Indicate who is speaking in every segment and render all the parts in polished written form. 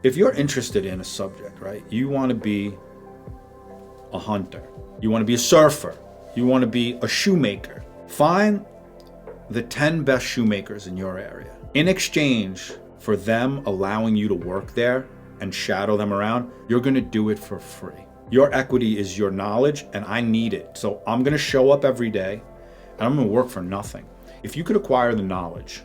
Speaker 1: If you're interested in a subject, right, you want to be a hunter, you want to be a surfer, you want to be a shoemaker, find the 10 best shoemakers in your area. In exchange for them allowing you to work there and shadow them around, you're going to do it for free. Your equity is your knowledge, and I need it. So I'm going to show up every day and I'm going to work for nothing. If you could acquire the knowledge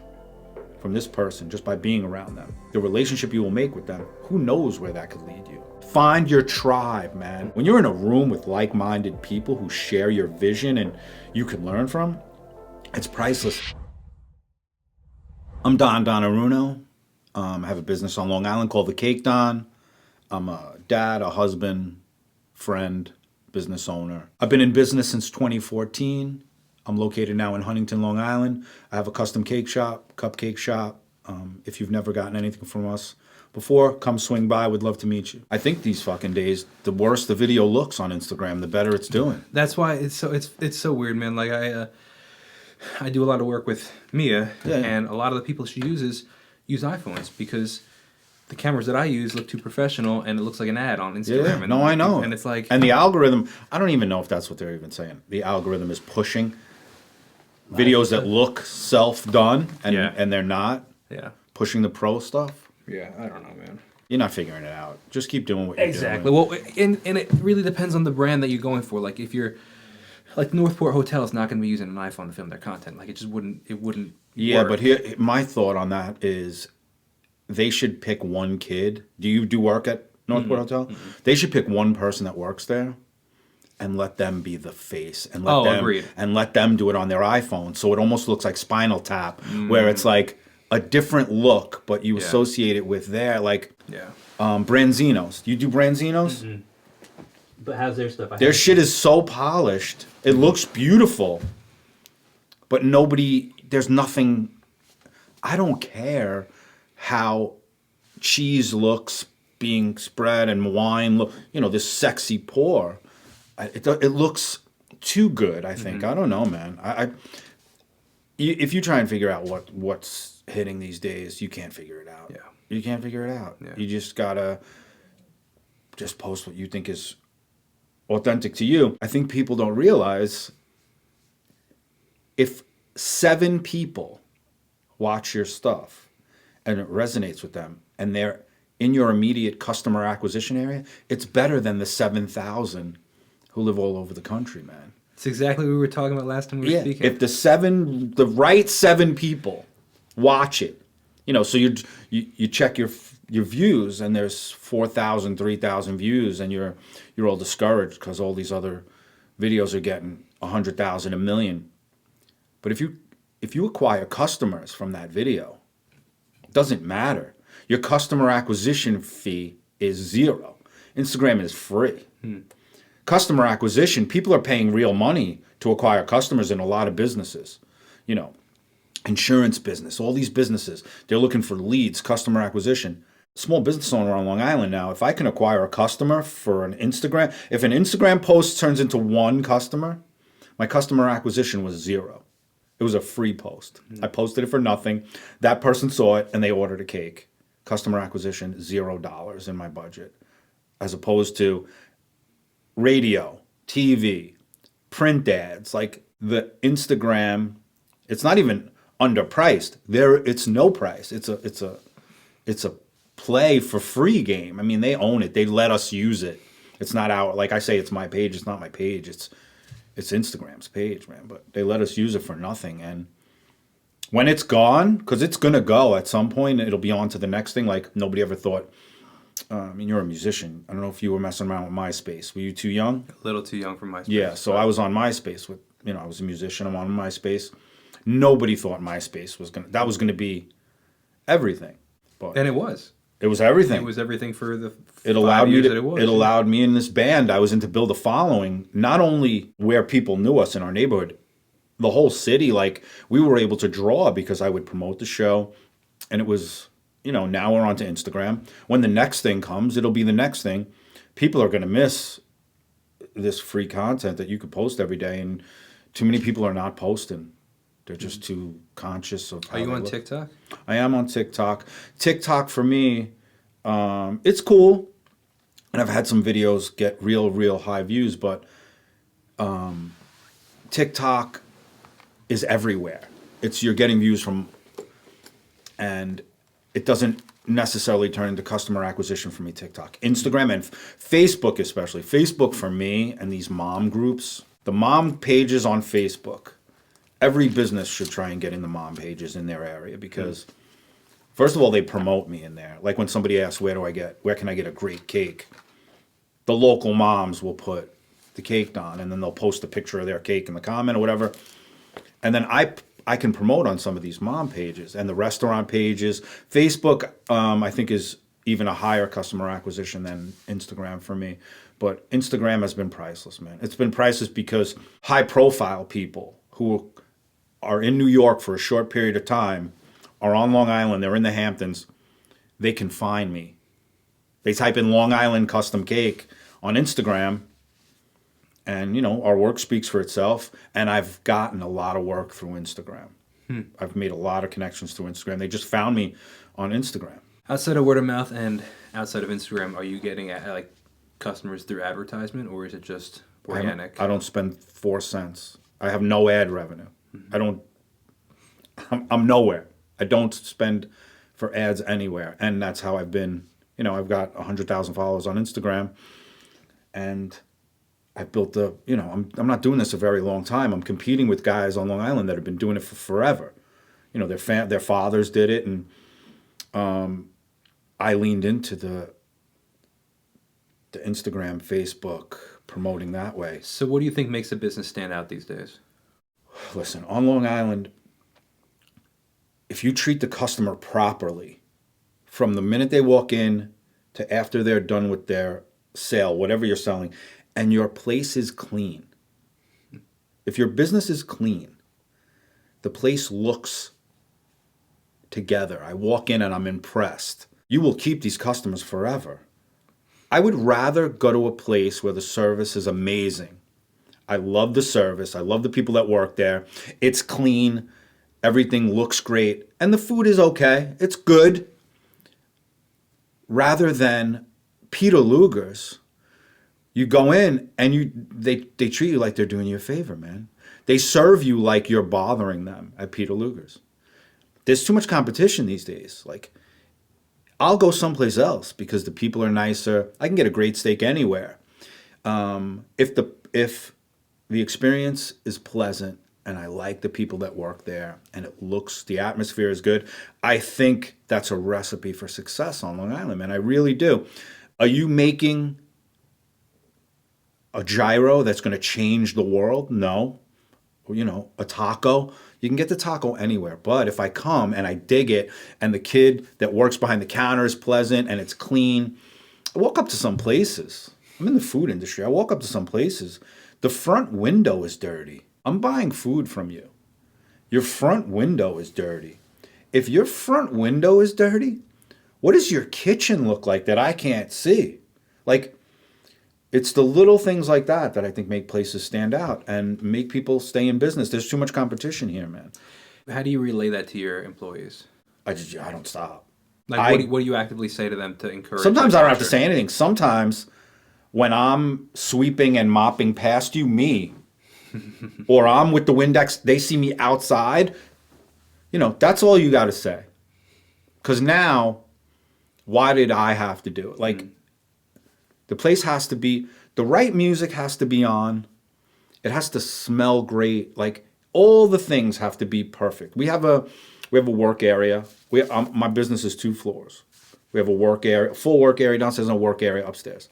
Speaker 1: from this person just by being around them, the relationship you will make with them, who knows where that could lead you. Find your tribe, man. When you're in a room with like-minded people who share your vision and you can learn from, it's priceless. I'm Donneruno. I have a business on Long Island called The Cake Don. I'm a dad, a husband, friend, business owner. I've been in business since 2014. I'm located now in Huntington, Long Island. I have a custom cake shop, cupcake shop. If you've never gotten anything from us before, come swing by. We'd love to meet you. I think these fucking days, the worse the video looks on Instagram, the better it's doing.
Speaker 2: That's why it's so weird, man. Like I do a lot of work with Mia, and a lot of the people she uses use iPhones because the cameras that I use look too professional and it looks like an ad on Instagram.
Speaker 1: Yeah, no, I know.
Speaker 2: And it's like...
Speaker 1: And the algorithm, I don't even know if that's what they're even saying. The algorithm is pushing videos that look self-done and they're not.
Speaker 2: Yeah.
Speaker 1: Pushing the pro stuff.
Speaker 2: Yeah, I don't know, man.
Speaker 1: You're not figuring it out. Just keep doing what you're doing.
Speaker 2: Exactly. Well, and it really depends on the brand that you're going for. Like if you're... Like Northport Hotel is not going to be using an iPhone to film their content. Like it wouldn't
Speaker 1: Yeah,
Speaker 2: work.
Speaker 1: but here, my thought on that is they should pick one kid. Do you do work at Northport Hotel? Mm-hmm. They should pick one person that works there and let them be the face and let them do it on their iPhone. So it almost looks like Spinal Tap, where it's like a different look, but you associate it with their Branzinos. You do Branzinos?
Speaker 3: Mm-hmm. But how's their stuff?
Speaker 1: Their shit is so polished. It looks beautiful. But there's nothing, I don't care how cheese looks being spread and wine this sexy pour. It looks too good, I think. I don't know, man. If you try and figure out what's hitting these days, you can't figure it out.
Speaker 2: Yeah.
Speaker 1: You can't figure it out.
Speaker 2: Yeah.
Speaker 1: You just gotta just post what you think is authentic to you. I think people don't realize if 7 people watch your stuff and it resonates with them and they're in your immediate customer acquisition area, it's better than the 7,000 who live all over the country, man.
Speaker 2: It's exactly what we were talking about last time we were speaking.
Speaker 1: If the right 7 people watch it, so you check your views and there's 4,000, 3,000 views and you're all discouraged because all these other videos are getting 100,000, 1 million. But if you acquire customers from that video, it doesn't matter. Your customer acquisition fee is 0. Instagram is free. Customer acquisition, people are paying real money to acquire customers in a lot of businesses. Insurance business, all these businesses, they're looking for leads, customer acquisition. Small business owner on Long Island now, if I can acquire a customer for an Instagram, if an Instagram post turns into 1 customer, my customer acquisition was 0. It was a free post. I posted it for nothing. That person saw it and they ordered a cake. Customer acquisition, $0 in my budget. As opposed to radio, TV, print ads, like the Instagram, it's not even underpriced. It's no price. It's a play for free game. I mean, they own it. They let us use it. It's not like I say, it's my page. It's not my page. It's Instagram's page, man. But they let us use it for nothing. And when it's gone, because it's gonna go at some point, it'll be on to the next thing. Like nobody ever thought. You're a musician. I don't know if you were messing around with MySpace. Were you too young?
Speaker 2: A little too young for MySpace.
Speaker 1: Yeah. So I was on MySpace with I was a musician. I'm on MySpace. Nobody thought MySpace was gonna be everything. But
Speaker 2: and it was.
Speaker 1: It was everything.
Speaker 2: It was everything for the
Speaker 1: it allowed me to, it allowed me in this band I was in to build a following, not only where people knew us in our neighborhood, the whole city. Like we were able to draw because I would promote the show, and it was, now we're on to Instagram. When the next thing comes, it'll be the next thing. People are going to miss this free content that you could post every day, and too many people are not posting. They're just too conscious of how
Speaker 2: Are you
Speaker 1: they
Speaker 2: on
Speaker 1: look.
Speaker 2: TikTok?
Speaker 1: I am on TikTok. TikTok for me, It's cool, and I've had some videos get real high views, but TikTok is everywhere. You're getting views from, and it doesn't necessarily turn into customer acquisition for me. TikTok, Instagram, and Facebook especially. Facebook for me and these mom groups, the mom pages on Facebook. Every business should try and get in the mom pages in their area because, first of all, they promote me in there. Like when somebody asks, where can I get a great cake? The local moms will put the cake on, and then they'll post a picture of their cake in the comment or whatever. And then I can promote on some of these mom pages and the restaurant pages. Facebook, I think, is even a higher customer acquisition than Instagram for me. But Instagram has been priceless, man. It's been priceless because high-profile people who are in New York for a short period of time, are on Long Island, they're in the Hamptons, they can find me. They type in Long Island custom cake on Instagram, and our work speaks for itself. And I've gotten a lot of work through Instagram. I've made a lot of connections through Instagram. They just found me on Instagram.
Speaker 2: Outside of word of mouth and outside of Instagram, are you getting like customers through advertisement, or is it just organic?
Speaker 1: I don't spend 4 cents. I have no ad revenue. I'm nowhere. I don't spend for ads anywhere. And that's how I've been, I've got 100,000 followers on Instagram, and I've built I'm not doing this a very long time. I'm competing with guys on Long Island that have been doing it for forever. Their fathers did it, and I leaned into the Instagram, Facebook, promoting that way.
Speaker 2: So what do you think makes a business stand out these days?
Speaker 1: Listen, on Long Island, if you treat the customer properly, from the minute they walk in to after they're done with their sale, whatever you're selling, and your place is clean. If your business is clean, the place looks together. I walk in and I'm impressed. You will keep these customers forever. I would rather go to a place where the service is amazing. I love the service. I love the people that work there. It's clean. Everything looks great. And the food is okay. It's good. Rather than Peter Luger's, you go in and they treat you like they're doing you a favor, man. They serve you like you're bothering them at Peter Luger's. There's too much competition these days. Like, I'll go someplace else because the people are nicer. I can get a great steak anywhere. If the experience is pleasant and I like the people that work there and the atmosphere is good, I think that's a recipe for success on Long Island, man. I really do. Are you making a gyro that's going to change the world? No. A taco. You can get the taco anywhere. But if I come and I dig it and the kid that works behind the counter is pleasant and it's clean, I walk up to some places. I'm in the food industry. I walk up to some places. The front window is dirty. I'm buying food from you. Your front window is dirty. If your front window is dirty, what does your kitchen look like that I can't see? Like, it's the little things like that I think make places stand out and make people stay in business. There's too much competition here, man.
Speaker 2: How do you relay that to your employees?
Speaker 1: I don't stop.
Speaker 2: Like, what do you actively say to them to encourage?
Speaker 1: Sometimes I don't have to say anything. Sometimes when I'm sweeping and mopping past you, or I'm with the Windex, they see me outside, that's all you got to say. Because now, why did I have to do it? Like, the place has to be, the right music has to be on. It has to smell great. Like, all the things have to be perfect. We have a work area. My business is 2 floors. We have a work area, full work area downstairs, and a work area upstairs.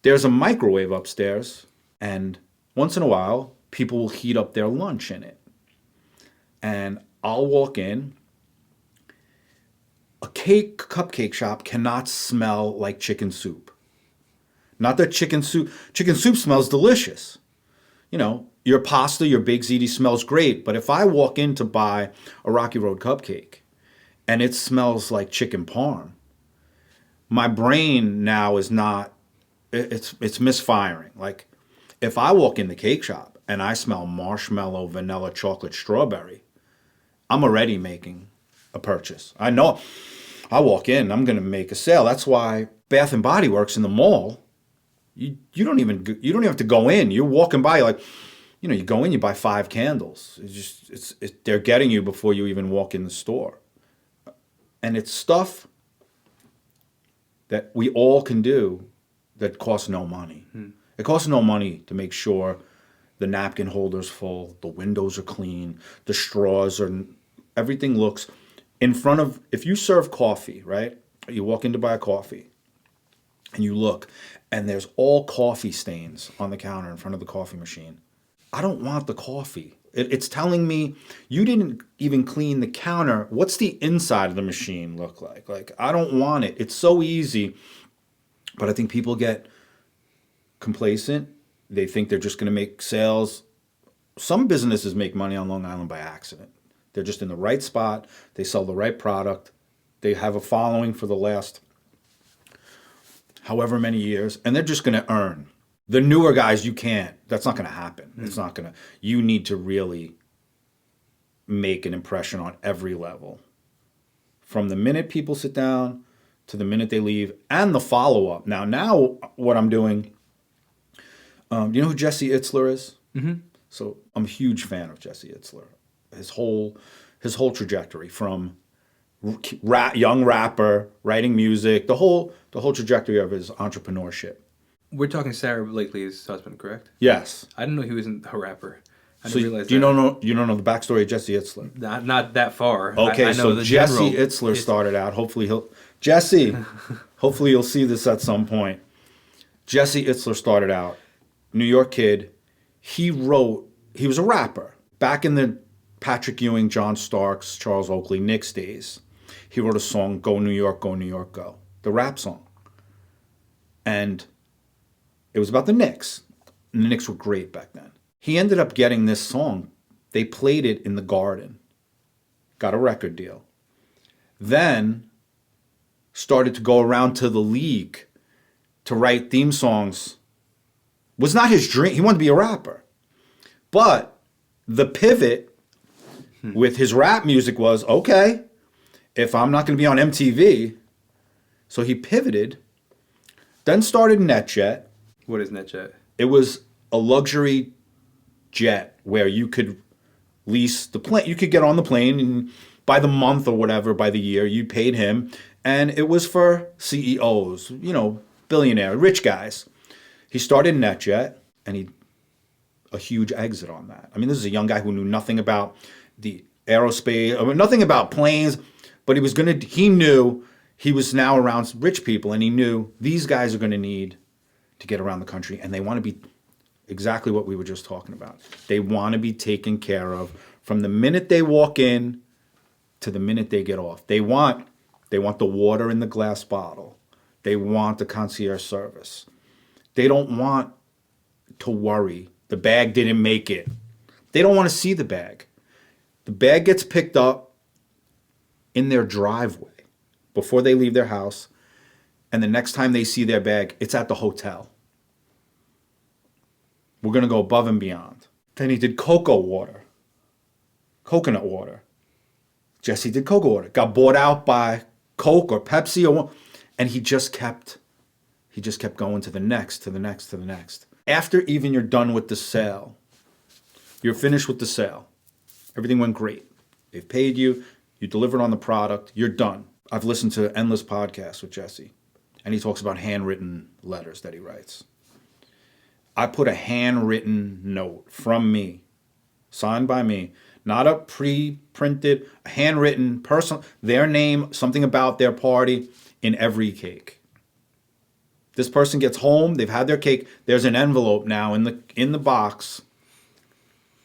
Speaker 1: There's a microwave upstairs, and once in a while, people will heat up their lunch in it. And I'll walk in. A cupcake shop cannot smell like chicken soup. Not that chicken soup smells delicious. Your pasta, your baked ziti smells great. But if I walk in to buy a Rocky Road cupcake and it smells like chicken parm, my brain now is not, it's misfiring. Like, if I walk in the cake shop and I smell marshmallow, vanilla, chocolate, strawberry, I'm already making a purchase. I know I walk in, I'm going to make a sale. That's why Bath and Body Works in the mall, you don't even have to go in. You're walking by, you're like, you go in, you buy 5 candles. They're getting you before you even walk in the store. And it's stuff that we all can do that costs no money. It costs no money to make sure the napkin holder's full, the windows are clean, the straws are, everything looks in front of, if you serve coffee, right? You walk in to buy a coffee and you look and there's all coffee stains on the counter in front of the coffee machine. I don't want the coffee. It's telling me you didn't even clean the counter. What's the inside of the machine look like? Like, I don't want it. It's so easy. But I think people get complacent. They think they're just going to make sales. Some businesses make money on Long Island by accident. They're just in the right spot. They sell the right product. They have a following for the last however many years, and they're just going to earn. The newer guys, you can't. That's not going to happen. It's not going to. You need to really make an impression on every level. From the minute people sit down to the minute they leave, and the follow-up. Now what I'm doing, do you know who Jesse Itzler is? Mm-hmm. So I'm a huge fan of Jesse Itzler. His whole trajectory from young rapper, writing music, the whole trajectory of his entrepreneurship.
Speaker 2: We're talking Sarah Blakely's husband, correct?
Speaker 1: Yes.
Speaker 2: I didn't know he wasn't a rapper. I
Speaker 1: So
Speaker 2: didn't realize
Speaker 1: you
Speaker 2: that.
Speaker 1: don't know the backstory of Jesse Itzler?
Speaker 2: Not that far.
Speaker 1: Okay,
Speaker 2: I know
Speaker 1: so
Speaker 2: the
Speaker 1: Jesse
Speaker 2: general.
Speaker 1: Itzler started out. Hopefully you'll see this at some point. Jesse Itzler started out, New York kid. He was a rapper back in the Patrick Ewing, John Starks, Charles Oakley, Knicks days. He wrote a song, Go New York, Go New York, Go. The rap song. And it was about the Knicks. And the Knicks were great back then. He ended up getting this song. They played it in the Garden. Got a record deal. Then started to go around to the league to write theme songs. Was not his dream. He wanted to be a rapper. But the pivot with his rap music was, okay, if I'm not going to be on MTV. So he pivoted, then started NetJet.
Speaker 2: What is NetJet?
Speaker 1: It was a luxury jet where you could lease the plane. You could get on the plane and by the month or whatever, by the year, you paid him. And it was for CEOs, billionaire, rich guys. He started NetJet and a huge exit on that. I mean, this is a young guy who knew nothing about the aerospace, nothing about planes, but he knew he was now around rich people and he knew these guys are going to need to get around the country and they want to be exactly what we were just talking about. They want to be taken care of from the minute they walk in to the minute they get off. They want the water in the glass bottle. They want the concierge service. They don't want to worry. The bag didn't make it. They don't want to see the bag. The bag gets picked up in their driveway before they leave their house, and the next time they see their bag, it's at the hotel. We're going to go above and beyond. Then he did coconut water. Jesse did cocoa water. Got bought out by Coke or Pepsi and he just kept going to the next. After even you're done with the sale, you're finished with the sale. Everything went great. They've paid you. You delivered on the product. You're done. I've listened to endless podcasts with Jesse, and he talks about handwritten letters that he writes. I put a handwritten note from me, signed by me, not a pre-printed, handwritten, personal, their name, something about their party in every cake. This person gets home, they've had their cake, there's an envelope now in the box.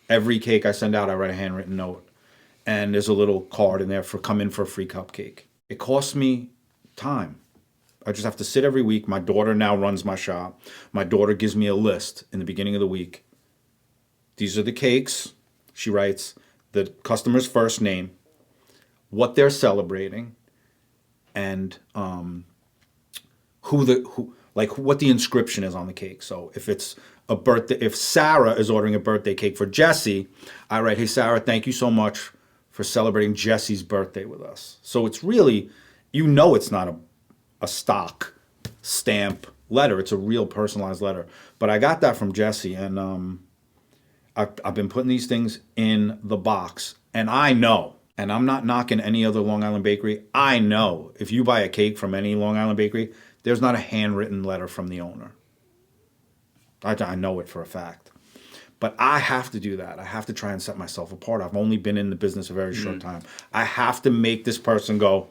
Speaker 1: Every cake I send out, I write a handwritten note. And there's a little card in there for come in for a free cupcake. It costs me time. I just have to sit every week. My daughter now runs my shop. My daughter gives me a list in the beginning of the week. These are the cakes. She writes the customer's first name, what they're celebrating, and what the inscription is on the cake. So if it's a birthday, if Sarah is ordering a birthday cake for Jesse, I write, hey Sarah, thank you so much for celebrating Jesse's birthday with us. So it's really, You know it's not a stock stamp letter. It's a real personalized letter. But I got that from Jesse, and I've been putting these things in the box, and I know, and I'm not knocking any other Long Island bakery, I know if you buy a cake from any Long Island bakery, there's not a handwritten letter from the owner. I know it for a fact. But I have to do that. I have to try and set myself apart. I've only been in the business a very short time. I have to make this person go,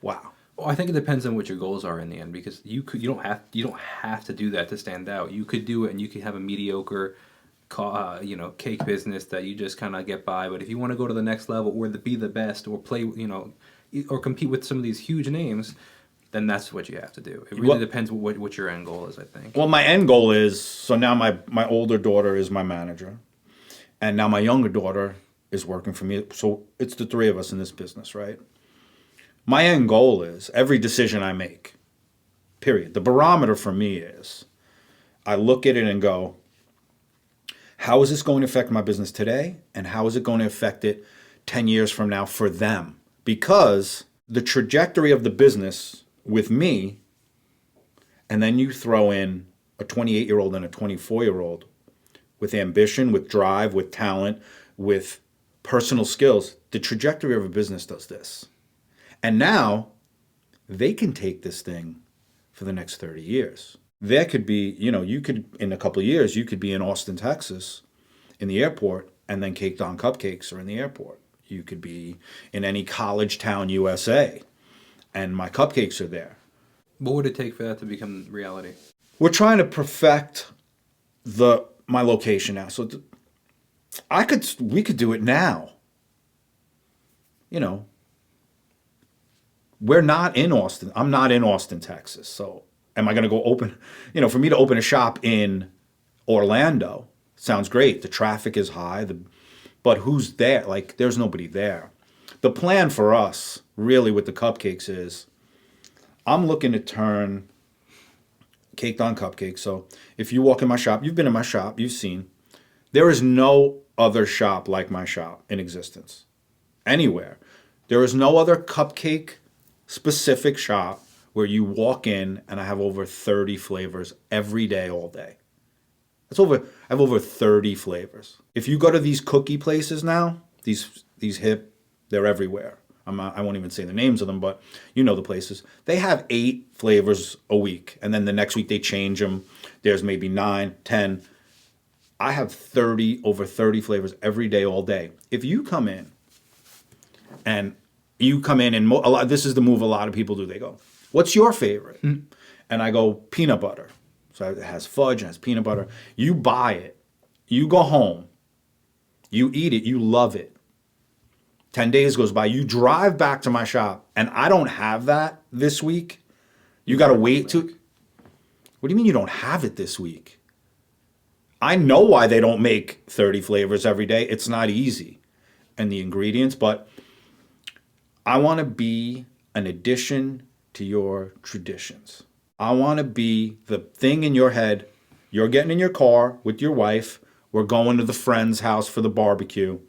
Speaker 1: wow.
Speaker 2: Well, I think it depends on what your goals are in the end, because you don't have to do that to stand out. You could do it, and you could have a mediocre, cake business that you just kind of get by. But if you want to go to the next level, or be the best, or play, or compete with some of these huge names, then that's what you have to do. It really depends what your end goal is, I think.
Speaker 1: Well, my end goal is, so now my older daughter is my manager, and now my younger daughter is working for me. So it's the three of us in this business, right? My end goal is every decision I make, period. The barometer for me is I look at it and go, how is this going to affect my business today? And how is it going to affect it 10 years from now for them? Because the trajectory of the business with me, and then you throw in a 28-year-old and a 24-year-old with ambition, with drive, with talent, with personal skills, the trajectory of a business does this. And now they can take this thing for the next 30 years. There could be, you could, in a couple of years, you could be in Austin, Texas, in the airport, and then Cake Don Cupcakes are in the airport. You could be in any college town, USA, and my cupcakes are there.
Speaker 2: What would it take for that to become reality?
Speaker 1: We're trying to perfect my location now. So we could do it now. We're not in Austin. I'm not in Austin, Texas. So am I going to go open, for me to open a shop in Orlando, sounds great. The traffic is high, but who's there? Like, there's nobody there. The plan for us, really, with the cupcakes is, I'm looking to turn Cake Don Cupcakes. So if you walk in my shop, you've been in my shop, you've seen, there is no other shop like my shop in existence. Anywhere. There is no other cupcake specific shop where you walk in and I have over 30 flavors every day, all day. I have over 30 flavors. If you go to these cookie places now, these hip, they're everywhere. I won't even say the names of them, but you know the places. They have 8 flavors a week, and then the next week they change them. There's maybe 9, 10. I have over 30 flavors every day, all day. If you come in, and this is the move a lot of people do. They go, "What's your favorite?" And I go, "Peanut butter." So it has fudge, it has peanut butter. You buy it. You go home. You eat it. You love it. 10 days goes by. You drive back to my shop, and I don't have that this week. You got to wait to... What do you mean you don't have it this week? I know why they don't make 30 flavors every day. It's not easy. And the ingredients, but I want to be an addition to your traditions. I want to be the thing in your head. You're getting in your car with your wife. We're going to the friend's house for the barbecue.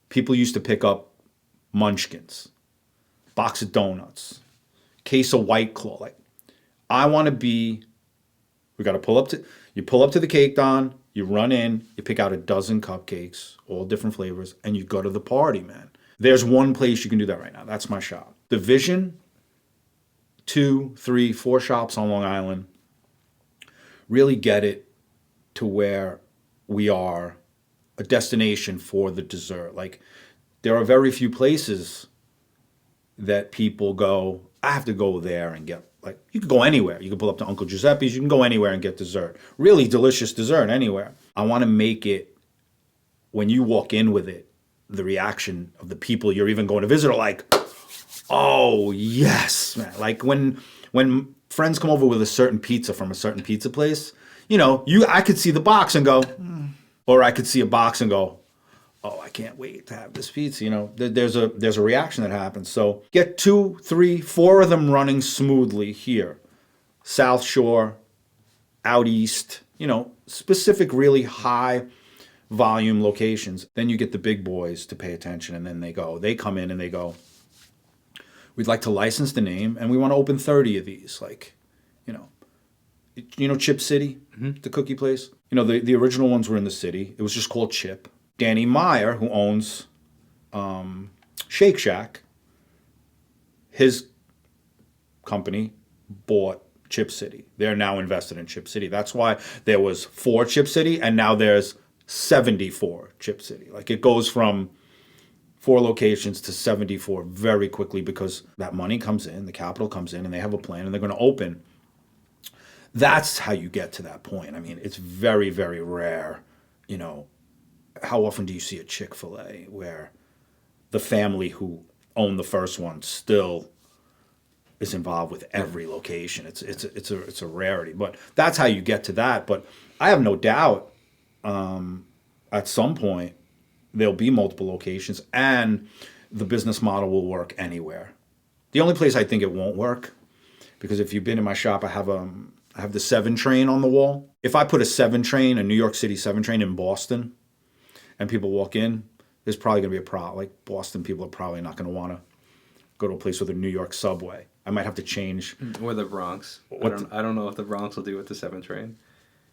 Speaker 1: People used to pick up munchkins, box of donuts, case of White Claw. Like, I want to be, you pull up to the Cake Don, you run in, you pick out a dozen cupcakes, all different flavors, and you go to the party, man. There's one place you can do that right now. That's my shop. The vision, 2, 3, 4 shops on Long Island, really get it to where we are a destination for the dessert. Like, there are very few places that people go, I have to go there and get, like, you could go anywhere. You can pull up to Uncle Giuseppe's. You can go anywhere and get dessert. Really delicious dessert anywhere. I want to make it, when you walk in with it, the reaction of the people you're even going to visit are like, oh, yes, man. Like, when friends come over with a certain pizza from a certain pizza place, I could see the box and go, or I could see a box and go, oh, I can't wait to have this pizza. There's a reaction that happens. So get 2, 3, 4 of them running smoothly here. South Shore, out east, specific really high volume locations. Then you get the big boys to pay attention, and then they come in and they go, we'd like to license the name, and we want to open 30 of these. Like, Chip City, the cookie place? The original ones were in the city. It was just called Chip. Danny Meyer, who owns Shake Shack, his company bought Chip City. They're now invested in Chip City. That's why there was 4 Chip City, and now there's 74 Chip City. Like, it goes from 4 locations to 74 very quickly because that money comes in, the capital comes in, and they have a plan, and they're going to open. That's how you get to that point. I mean, it's very, very rare. How often do you see a Chick-fil-A where the family who owned the first one still is involved with every location? It's a rarity, but that's how you get to that. But I have no doubt at some point there'll be multiple locations, and the business model will work anywhere. The only place I think it won't work, because if you've been in my shop, I have the 7 train on the wall. If I put a New York City 7 train in Boston, and people walk in, there's probably going to be a problem. Like, Boston people are probably not going to want to go to a place with a New York subway. I might have to change.
Speaker 2: Or the Bronx. I don't know if the Bronx will do with the 7 train.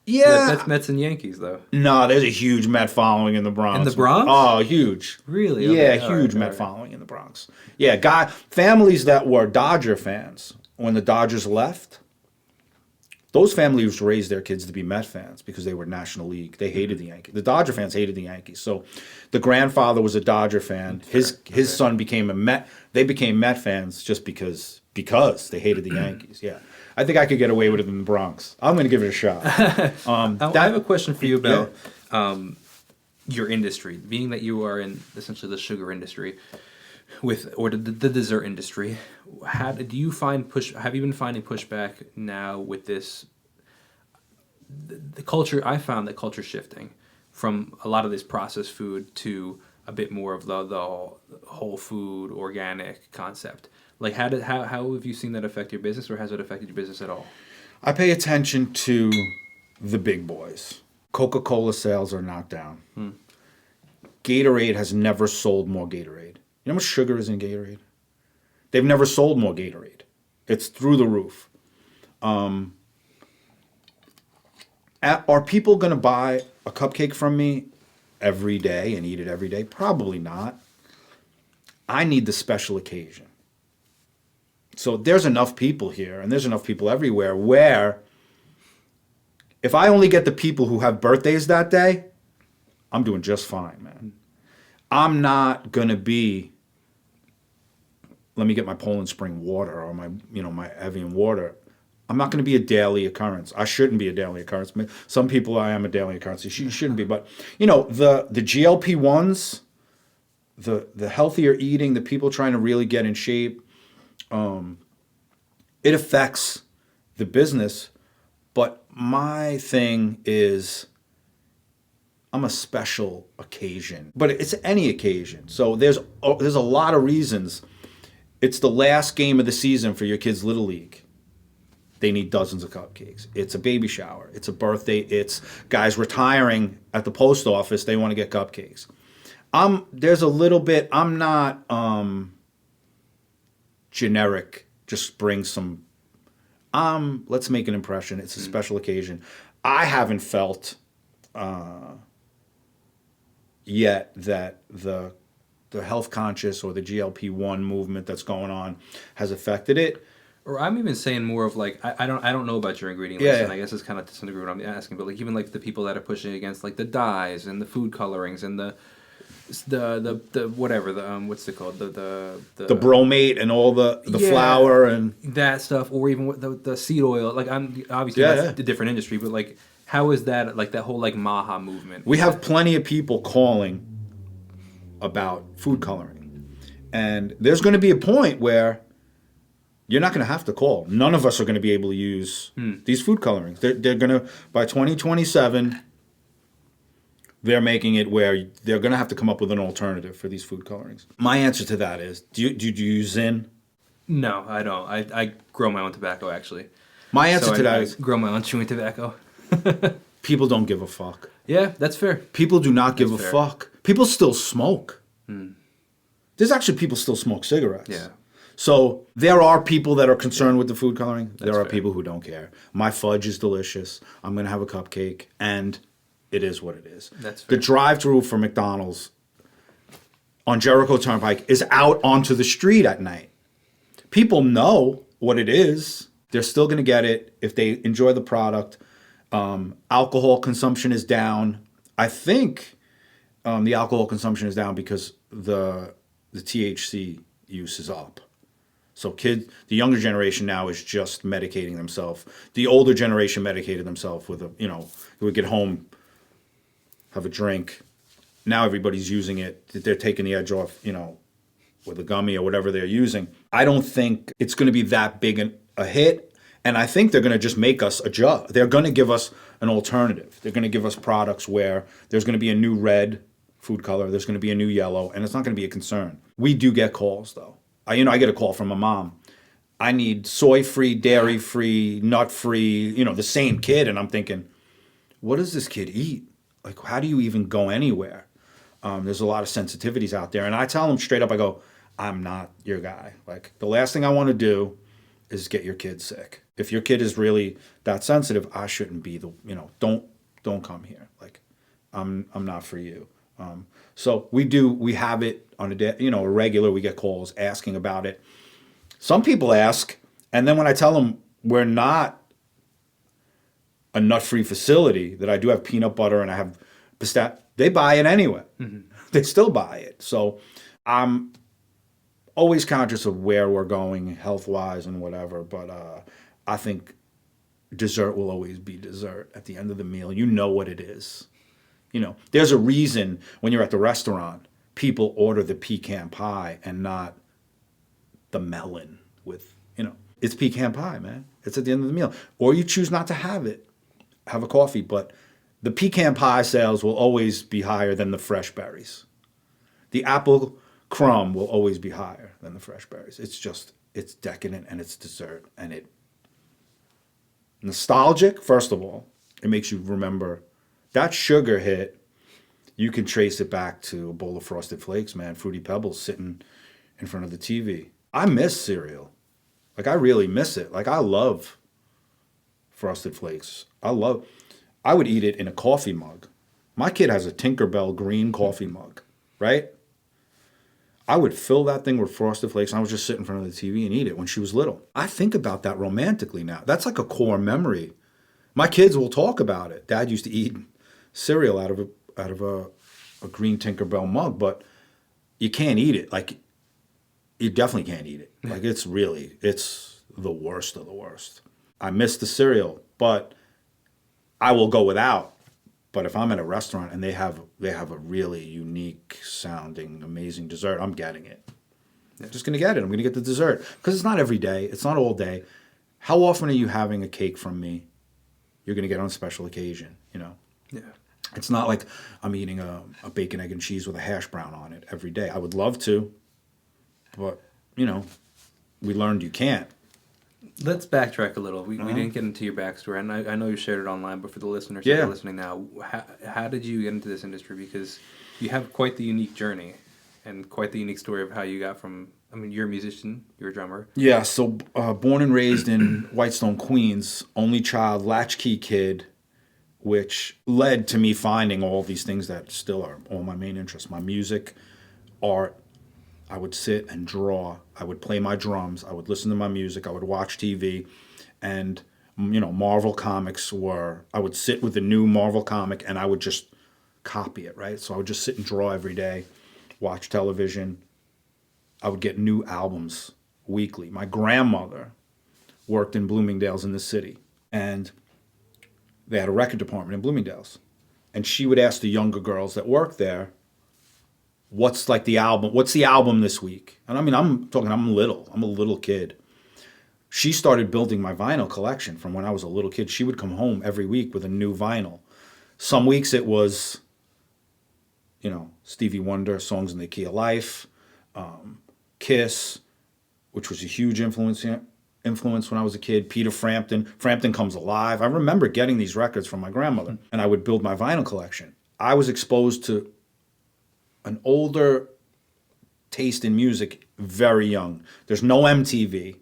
Speaker 1: Yeah.
Speaker 2: That's Mets and Yankees, though.
Speaker 1: No, there's a huge Met following in the Bronx.
Speaker 2: In the Bronx?
Speaker 1: Oh, huge.
Speaker 2: Really?
Speaker 1: Yeah,
Speaker 2: Okay.
Speaker 1: huge Met following in the Bronx. Yeah, families that were Dodger fans, when the Dodgers left, those families raised their kids to be Met fans because they were National League. They hated the Yankees. The Dodger fans hated the Yankees. So the grandfather was a Dodger fan. His son became a Met. They became Met fans just because they hated the Yankees. Yeah. I think I could get away with it in the Bronx. I'm going to give it a shot.
Speaker 2: I have a question for you about your industry. Being that you are in essentially the sugar industry or the dessert industry, have you been finding pushback now with this? The culture, I found that culture shifting from a lot of this processed food to a bit more of the whole food, organic concept. Like, how have you seen that affect your business, or has it affected your business at all?
Speaker 1: I pay attention to the big boys. Coca-Cola sales are knocked down. Gatorade has never sold more Gatorade. You know how much sugar is in Gatorade? They've never sold more Gatorade. It's through the roof. Are people going to buy a cupcake from me every day and eat it every day? Probably not. I need the special occasion. So there's enough people here, and there's enough people everywhere, where if I only get the people who have birthdays that day, I'm doing just fine, man. I'm not going to be, let me get my Poland Spring water or my Evian water. I'm not going to be a daily occurrence. I shouldn't be a daily occurrence. Some people, I am a daily occurrence. You shouldn't be. But, the GLP-1s, the healthier eating, the people trying to really get in shape, it affects the business. But my thing is, I'm a special occasion. But it's any occasion. So there's a lot of reasons. It's the last game of the season for your kids' Little League. They need dozens of cupcakes. It's a baby shower. It's a birthday. It's guys retiring at the post office. They want to get cupcakes. There's a little bit, I'm not generic, just bring some, let's make an impression. It's a special occasion. I haven't felt yet that the health conscious or the GLP-1 movement that's going on has affected it.
Speaker 2: Or I'm even saying more of like, I don't know about your ingredient list, and I guess it's kind of to some degree what I'm asking, but like even like the people that are pushing against like the dyes and the food colorings and the whatever, what's it called, the
Speaker 1: bromate and all the flour and
Speaker 2: that stuff, or even with the seed oil. Like, I'm obviously that's a different industry, but like, how is that, like that whole like Maha movement?
Speaker 1: We have plenty of people calling about food coloring, and there's going to be a point where you're not going to have to call. None of us are going to be able to use these food colorings. They're going to, by 2027, they're making it where they're going to have to come up with an alternative for these food colorings. My answer to that is, do you use Zin?
Speaker 2: No, I don't. I grow my own tobacco, actually.
Speaker 1: My answer to that is,
Speaker 2: grow my own chewing tobacco.
Speaker 1: people don't give a fuck.
Speaker 2: Yeah, that's fair.
Speaker 1: People do not give a fuck. People still smoke. There's actually people still smoke cigarettes.
Speaker 2: Yeah.
Speaker 1: So there are people that are concerned with the food coloring. There are
Speaker 2: fair.
Speaker 1: people who don't care. My fudge is delicious. I'm going to have a cupcake, and it is what it is.
Speaker 2: That's
Speaker 1: The
Speaker 2: fair.
Speaker 1: drive-through for McDonald's on Jericho Turnpike is out onto the street at night. People know what it is. They're still going to get it if they enjoy the product. Alcohol consumption is down. I think the alcohol consumption is down because the THC use is up. So the younger generation now is just medicating themselves. The older generation medicated themselves with they would get home, have a drink. Now everybody's using it. They're taking the edge off, with a gummy or whatever they're using. I don't think it's going to be that big a hit. And I think they're going to just make us adjust. They're going to give us an alternative. They're going to give us products where there's going to be a new red food color. There's going to be a new yellow. And it's not going to be a concern. We do get calls, though. I get a call from a mom. I need soy-free, dairy-free, nut-free, the same kid. And I'm thinking, what does this kid eat? Like, how do you even go anywhere? There's a lot of sensitivities out there. And I tell them straight up, I go, I'm not your guy. Like, the last thing I want to do is get your kid sick. If your kid is really that sensitive, I shouldn't be don't come here. Like, I'm not for you. So we have it on a regular, we get calls asking about it. Some people ask, and then when I tell them we're not a nut-free facility, that I do have peanut butter and I have pistachio, they buy it anyway. Mm-hmm. They still buy it. So I'm always conscious of where we're going health-wise and whatever, but I think dessert will always be dessert at the end of the meal. You know what it is. There's a reason when you're at the restaurant, people order the pecan pie and not the melon with, it's pecan pie, man. It's at the end of the meal. Or you choose not to have it, have a coffee, but the pecan pie sales will always be higher than the fresh berries. The apple crumb will always be higher than the fresh berries. It's decadent and it's dessert and it nostalgic. First of all, it makes you remember that sugar hit. You can trace it back to a bowl of Frosted Flakes, man. Fruity Pebbles sitting in front of the TV. I miss cereal. Like, I really miss it. Like, I love Frosted Flakes. I would eat it in a coffee mug. My kid has a Tinkerbell green coffee mug, right? I would fill that thing with Frosted Flakes, and I would just sit in front of the TV and eat it when she was little. I think about that romantically now. That's like a core memory. My kids will talk about it. Dad used to eat cereal out of a green Tinkerbell mug, but you can't eat it. Like, you definitely can't eat it. Like, it's the worst of the worst. I miss the cereal, but I will go without. But if I'm at a restaurant and they have a really unique sounding, amazing dessert, I'm getting it. I'm just going to get it. I'm going to get the dessert. Because it's not every day. It's not all day. How often are you having a cake from me? You're going to get on a special occasion, Yeah. It's not like I'm eating a bacon, egg, and cheese with a hash brown on it every day. I would love to, but, we learned you can't.
Speaker 2: Let's backtrack a little. We didn't get into your backstory, and I know you shared it online, but for the listeners that are listening now, how did you get into this industry? Because you have quite the unique journey and quite the unique story of how you got from, you're a musician, you're a drummer. Yeah,
Speaker 1: so born and raised in Whitestone, Queens, only child, latchkey kid, which led to me finding all these things that still are all my main interests. My music, art. I would sit and draw. I would play my drums. I would listen to my music. I would watch TV. And, Marvel comics I would sit with a new Marvel comic and I would just copy it, right? So I would just sit and draw every day, watch television. I would get new albums weekly. My grandmother worked in Bloomingdale's in the city. And they had a record department in Bloomingdale's. And she would ask the younger girls that worked there, what's the album this week? And I'm a little kid. She started building my vinyl collection from when I was a little kid. She would come home every week with a new vinyl. Some weeks it was, Stevie Wonder, Songs in the Key of Life, Kiss, which was a huge influence when I was a kid. Peter Frampton Comes Alive. I remember getting these records from my grandmother, and I would build my vinyl collection. I was exposed to an older taste in music very young. There's no MTV.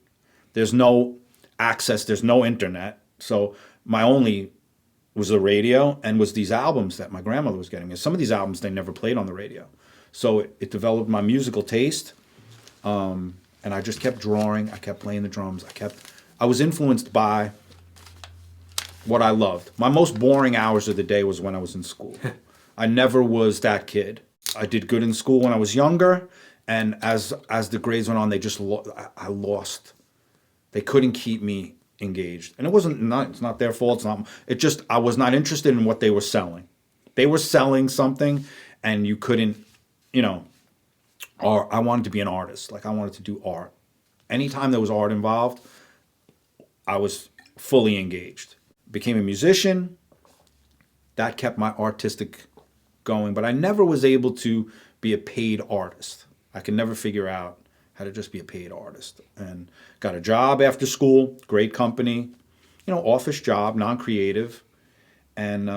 Speaker 1: There's no access. There's no internet. So my only was the radio and was these albums that my grandmother was getting me. Some of these albums they never played on the radio. So it developed my musical taste. And I just kept drawing. I kept playing the drums. I was influenced by what I loved. My most boring hours of the day was when I was in school. I never was that kid. I did good in school when I was younger, and as the grades went on, I lost. They couldn't keep me engaged, and it's not their fault. I was not interested in what they were selling. They were selling something, and you couldn't, or I wanted to be an artist. Like I wanted to do art. Anytime there was art involved, I was fully engaged. Became a musician. That kept my artistic going, but I never was able to be a paid artist. I could never figure out how to just be a paid artist. And got a job after school, great company, office job, non-creative, and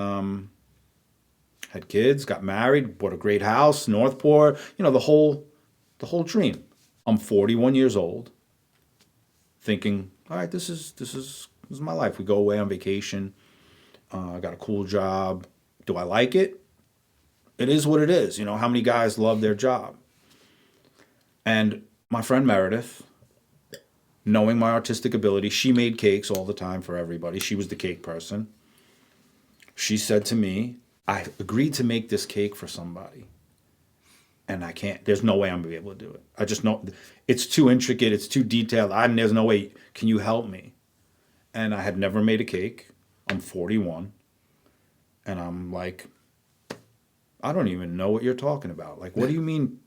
Speaker 1: had kids, got married, bought a great house, Northport, the whole dream. I'm 41 years old, thinking, all right, this is my life. We go away on vacation. I got a cool job. Do I like it? It is what it is. How many guys love their job? And my friend Meredith, knowing my artistic ability, she made cakes all the time for everybody. She was the cake person. She said to me, I agreed to make this cake for somebody. And I can't, there's no way I'm going to be able to do it. I just know it's too intricate. It's too detailed. There's no way. Can you help me? And I had never made a cake. I'm 41. And I'm like, I don't even know what you're talking about. Like, what do you mean?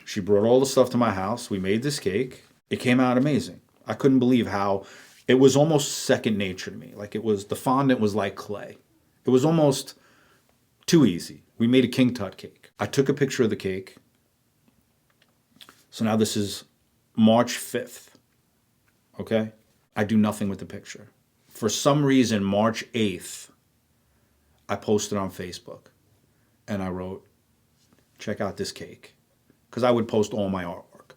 Speaker 1: She brought all the stuff to my house. We made this cake. It came out amazing. I couldn't believe how it was almost second nature to me. Like the fondant was like clay. It was almost too easy. We made a King Tut cake. I took a picture of the cake. So now this is March 5th. Okay? I do nothing with the picture. For some reason, March 8th, I posted on Facebook. And I wrote, check out this cake. Because I would post all my artwork.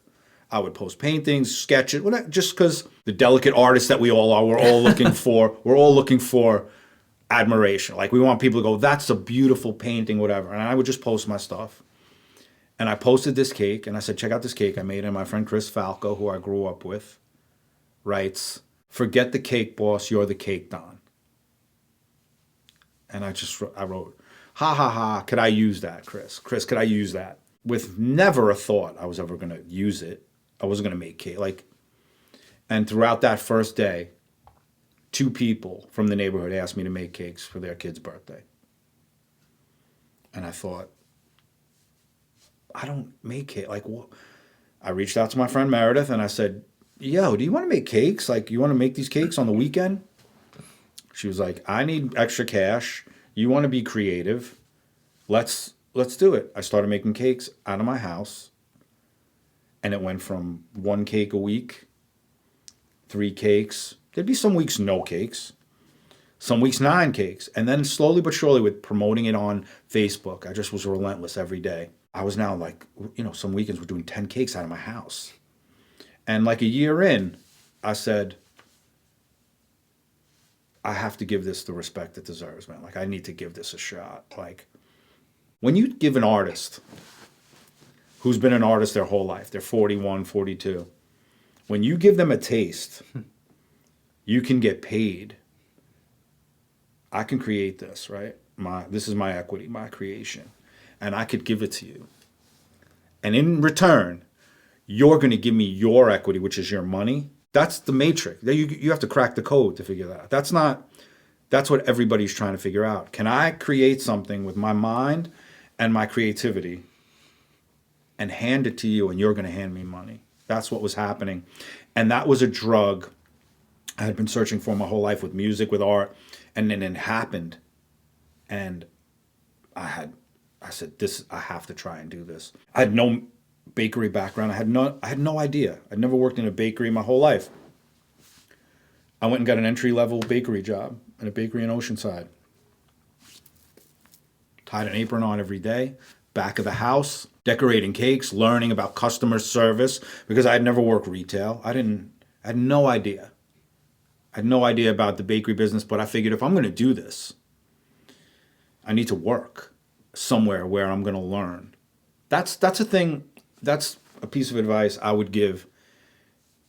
Speaker 1: I would post paintings, sketches, whatever, just because the delicate artists that we all are, we're all looking for admiration. Like we want people to go, that's a beautiful painting, whatever. And I would just post my stuff. And I posted this cake and I said, check out this cake I made. And my friend Chris Falco, who I grew up with, writes, forget the cake boss, you're the cake don. And I wrote, ha ha ha, could I use that, Chris? Chris, could I use that? With never a thought I was ever going to use it. I wasn't going to make cake. And throughout that first day, 2 people from the neighborhood asked me to make cakes for their kid's birthday. And I thought, I don't make cake. I reached out to my friend Meredith and I said, yo, do you want to make cakes? You want to make these cakes on the weekend? She was like, I need extra cash. You want to be creative. Let's do it. I started making cakes out of my house. And it went from 1 cake a week, 3 cakes. There'd be some weeks no cakes. Some weeks 9 cakes. And then slowly but surely with promoting it on Facebook, I just was relentless every day. I was now some weekends we're doing 10 cakes out of my house. And a year in, I said, I have to give this the respect it deserves, man. I need to give this a shot. When you give an artist who's been an artist their whole life, they're 41, 42, when you give them a taste, you can get paid. I can create this, right? This is my equity, my creation. And I could give it to you. And in return, you're going to give me your equity, which is your money. That's the matrix. You have to crack the code to figure that out. That's what everybody's trying to figure out. Can I create something with my mind and my creativity and hand it to you and you're going to hand me money? That's what was happening. And that was a drug I had been searching for my whole life with music, with art. And then it happened. And I said, I have to try and do this. I had no bakery background. I had no idea. I'd never worked in a bakery my whole life. I went and got an entry-level bakery job at a bakery in Oceanside. Tied an apron on every day, back of the house, decorating cakes, learning about customer service, because I had never worked retail. I had no idea. I had no idea about the bakery business, but I figured if I'm going to do this, I need to work somewhere where I'm going to learn. That's a thing, that's a piece of advice I would give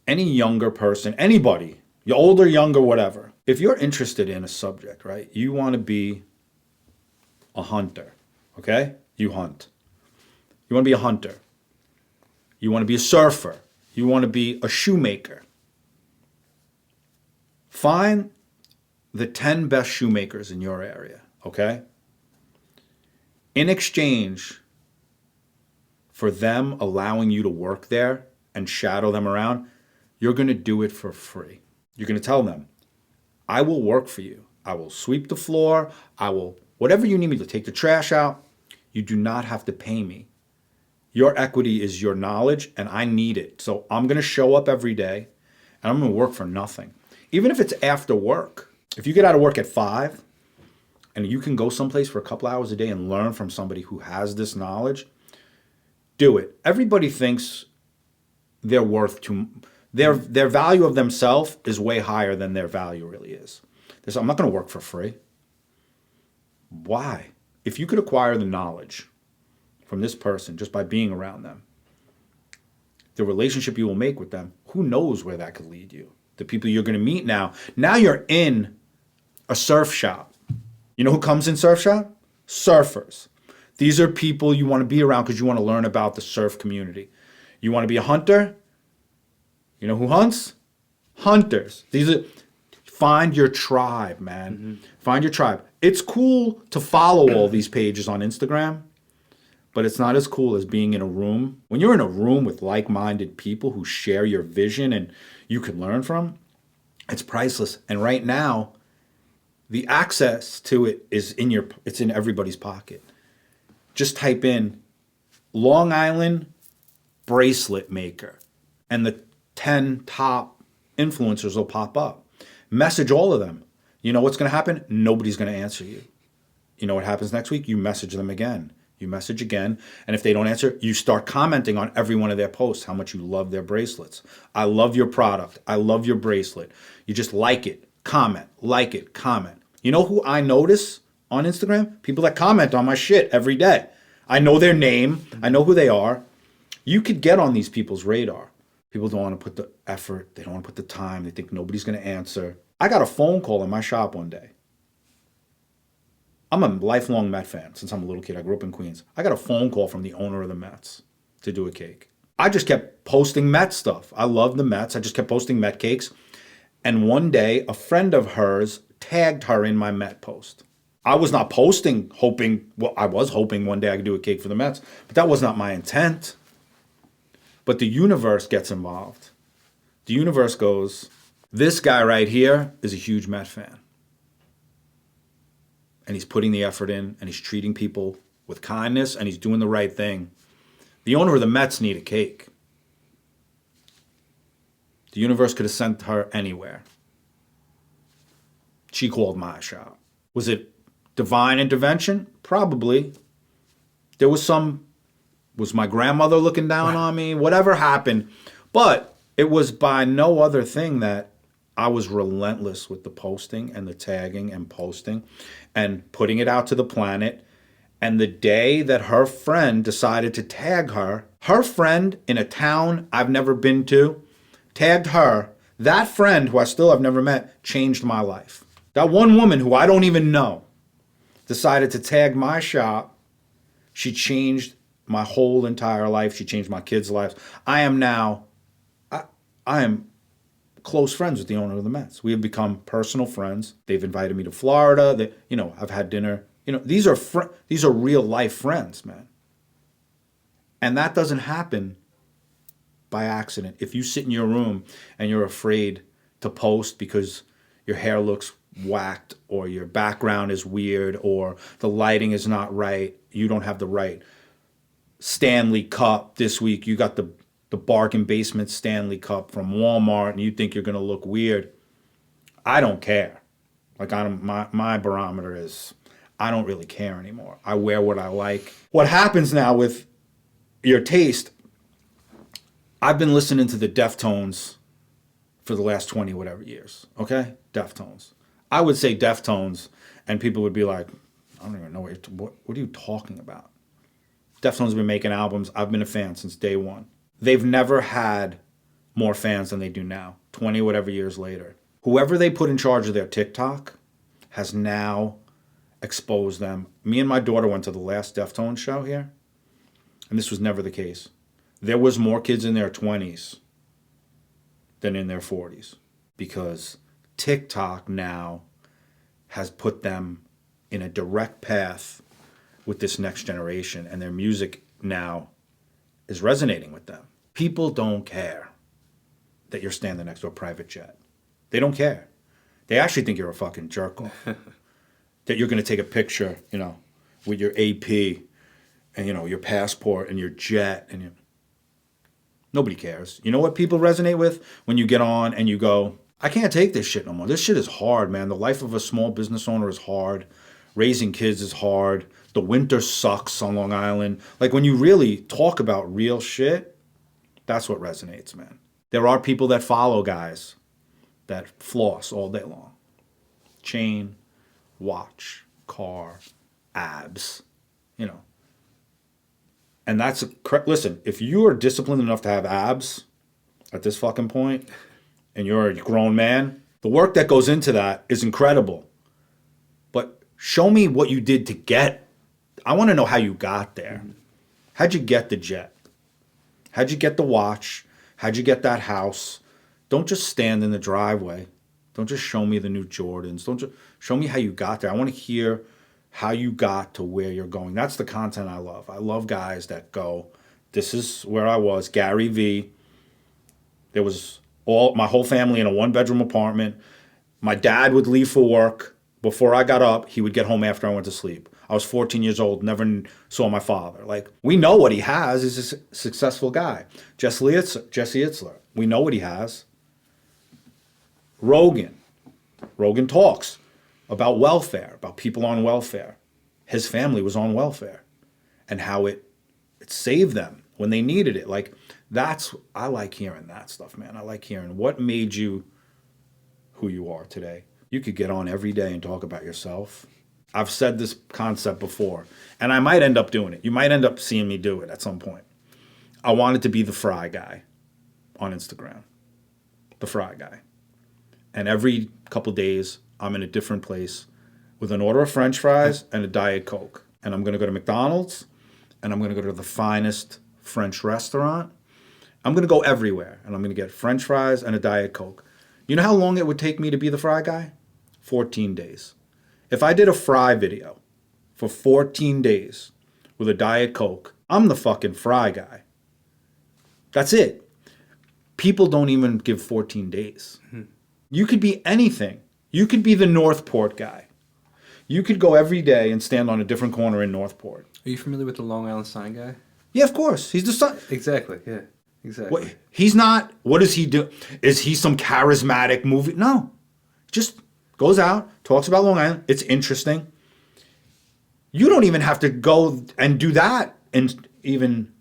Speaker 1: any younger person, anybody, you're older, younger, whatever. If you're interested in a subject, right, you want to be a hunter, okay? You hunt. You want to be a hunter. You want to be a surfer. You want to be a shoemaker. Find the 10 best shoemakers in your area, okay? In exchange for them allowing you to work there and shadow them around, you're going to do it for free. You're going to tell them, I will work for you. I will sweep the floor. I will, whatever you need me to, take the trash out. You do not have to pay me. Your equity is your knowledge, and I need it. So I'm going to show up every day, and I'm going to work for nothing. Even if it's after work. If you get out of work at 5, and you can go someplace for a couple hours a day and learn from somebody who has this knowledge, do it. Everybody thinks they're worth too. Their value of themselves is way higher than their value really is. So I'm not going to work for free. Why? If you could acquire the knowledge from this person just by being around them, the relationship you will make with them, who knows where that could lead you? The people you're going to meet now. Now you're in a surf shop. You know who comes in surf shop? Surfers. These are people you want to be around because you want to learn about the surf community. You want to be a hunter? You know who hunts? Hunters. Find your tribe, man. Mm-hmm. Find your tribe. It's cool to follow all these pages on Instagram, but it's not as cool as being in a room. When you're in a room with like-minded people who share your vision and you can learn from, it's priceless. And right now, the access to it is it's in everybody's pocket. Just type in Long Island bracelet maker, and the 10 top influencers will pop up. Message all of them. You know what's going to happen? Nobody's going to answer you. You know what happens next week? You message them again. You message again. And if they don't answer, you start commenting on every one of their posts, how much you love their bracelets. I love your product. I love your bracelet. You just like it, comment, like it, comment. You know who I notice on Instagram? People that comment on my shit every day. I know their name. I know who they are. You could get on these people's radar. People don't want to put the effort. They don't want to put the time. They think nobody's going to answer. I got a phone call in my shop one day. I'm a lifelong Met fan since I'm a little kid. I grew up in Queens. I got a phone call from the owner of the Mets to do a cake. I just kept posting Met stuff. I love the Mets. I just kept posting Met cakes. And one day, a friend of hers tagged her in my Met post. I was not posting hoping, well, I was hoping one day I could do a cake for the Mets, but that was not my intent. But the universe gets involved. The universe goes, this guy right here is a huge Met fan. And he's putting the effort in, and he's treating people with kindness, and he's doing the right thing. The owner of the Mets need a cake. The universe could have sent her anywhere. She called my shop. Was it divine intervention? Probably. There was my grandmother looking down on me? Whatever happened. But it was by no other thing that I was relentless with the posting and the tagging and posting and putting it out to the planet. And the day that her friend decided to tag her friend in a town I've never been to, tagged her. That friend, who I still have never met, changed my life. That one woman who I don't even know decided to tag my shop. She changed my whole entire life. She changed my kids' lives. I am close friends with the owner of the Mets. We have become personal friends. They've invited me to Florida. I've had dinner. These are real life friends, man. And that doesn't happen by accident. If you sit in your room and you're afraid to post because your hair looks whacked or your background is weird or the lighting is not right, you don't have the right Stanley Cup this week. You got the bargain basement Stanley Cup from Walmart and you think you're going to look weird. I don't care. My barometer is, I don't really care anymore. I wear what I like. What happens now with your taste, I've been listening to the Deftones for the last 20 whatever years, okay? Deftones. I would say Deftones, and people would be like, I don't even know what are you talking about? Deftones have been making albums. I've been a fan since day one. They've never had more fans than they do now, 20 whatever years later. Whoever they put in charge of their TikTok has now exposed them. Me and my daughter went to the last Deftones show here, and this was never the case. There was more kids in their 20s than in their 40s because TikTok now has put them in a direct path with this next generation, and their music now is resonating with them. People don't care that you're standing next to a private jet. They don't care. They actually think you're a fucking jerk off. That you're going to take a picture, with your AP and, your passport and your jet and Nobody cares. You know what people resonate with? When you get on and you go, I can't take this shit no more. This shit is hard, man. The life of a small business owner is hard. Raising kids is hard. The winter sucks on Long Island. Like, when you really talk about real shit, that's what resonates, man. There are people that follow guys that floss all day long. Chain, watch, car, abs, And that's listen, if you are disciplined enough to have abs at this fucking point, and you're a grown man, the work that goes into that is incredible. But show me what you did to get. I want to know how you got there. How'd you get the jet? How'd you get the watch? How'd you get that house? Don't just stand in the driveway. Don't just show me the new Jordans. Don't just show me how you got there. I want to hear how you got to where you're going. That's the content I love. I love guys that go, this is where I was. Gary V. There was my whole family in a one-bedroom apartment. My dad would leave for work. Before I got up, he would get home after I went to sleep. I was 14 years old, never saw my father. Like, we know what he has. He's a successful guy. Jesse Itzler, we know what he has. Rogan talks about welfare, about people on welfare. His family was on welfare and how it saved them when they needed it. Like, I like hearing that stuff, man. I like hearing what made you who you are today. You could get on every day and talk about yourself. I've said this concept before, and I might end up doing it. You might end up seeing me do it at some point. I wanted to be the fry guy on Instagram. The fry guy. And every couple days, I'm in a different place with an order of French fries and a Diet Coke. And I'm going to go to McDonald's, and I'm going to go to the finest French restaurant. I'm going to go everywhere, and I'm going to get French fries and a Diet Coke. You know how long it would take me to be the fry guy? 14 days. If I did a fry video for 14 days with a Diet Coke, I'm the fucking fry guy. That's it. People don't even give 14 days. You could be anything. You could be the Northport guy. You could go every day and stand on a different corner in Northport.
Speaker 2: Are you familiar with the Long Island sign guy?
Speaker 1: Yeah, of course. He's the son.
Speaker 2: Exactly, yeah. Exactly.
Speaker 1: What, he's not. What does he do? Is he some charismatic movie? No. Just goes out, talks about Long Island. It's interesting. You don't even have to go and do that and even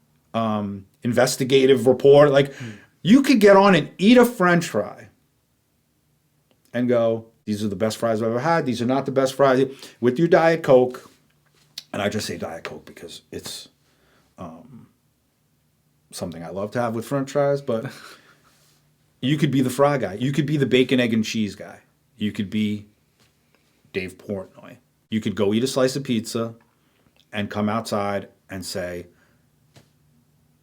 Speaker 1: investigative report. Like, you could get on and eat a French fry and go, these are the best fries I've ever had. These are not the best fries. With your Diet Coke. And I just say Diet Coke because it's something I love to have with French fries. But you could be the fry guy. You could be the bacon, egg, and cheese guy. You could be Dave Portnoy. You could go eat a slice of pizza and come outside and say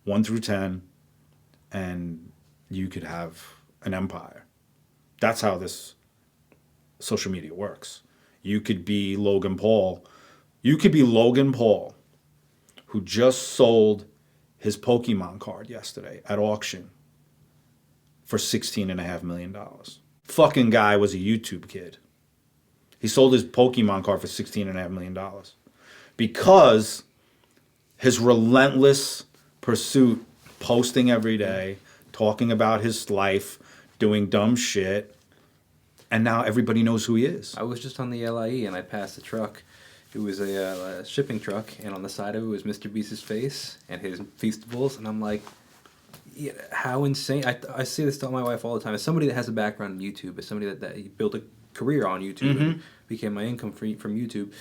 Speaker 1: 1 through 10, and you could have an empire. That's how this social media works. You could be Logan Paul. You could be Logan Paul, who just sold his Pokemon card yesterday at auction for $16.5 million. Fucking guy was a YouTube kid. He sold his Pokemon card for $16.5 million because his relentless pursuit, posting every day, talking about his life, doing dumb shit, and now everybody knows who he is.
Speaker 2: I was just on the LIE and I passed a truck, It was a shipping truck, and on the side of it was Mr. Beast's face and his Feastables, and I'm like, yeah, how insane! I say this to my wife all the time. As somebody that has a background in YouTube, as somebody that built a career on YouTube and became my income from YouTube,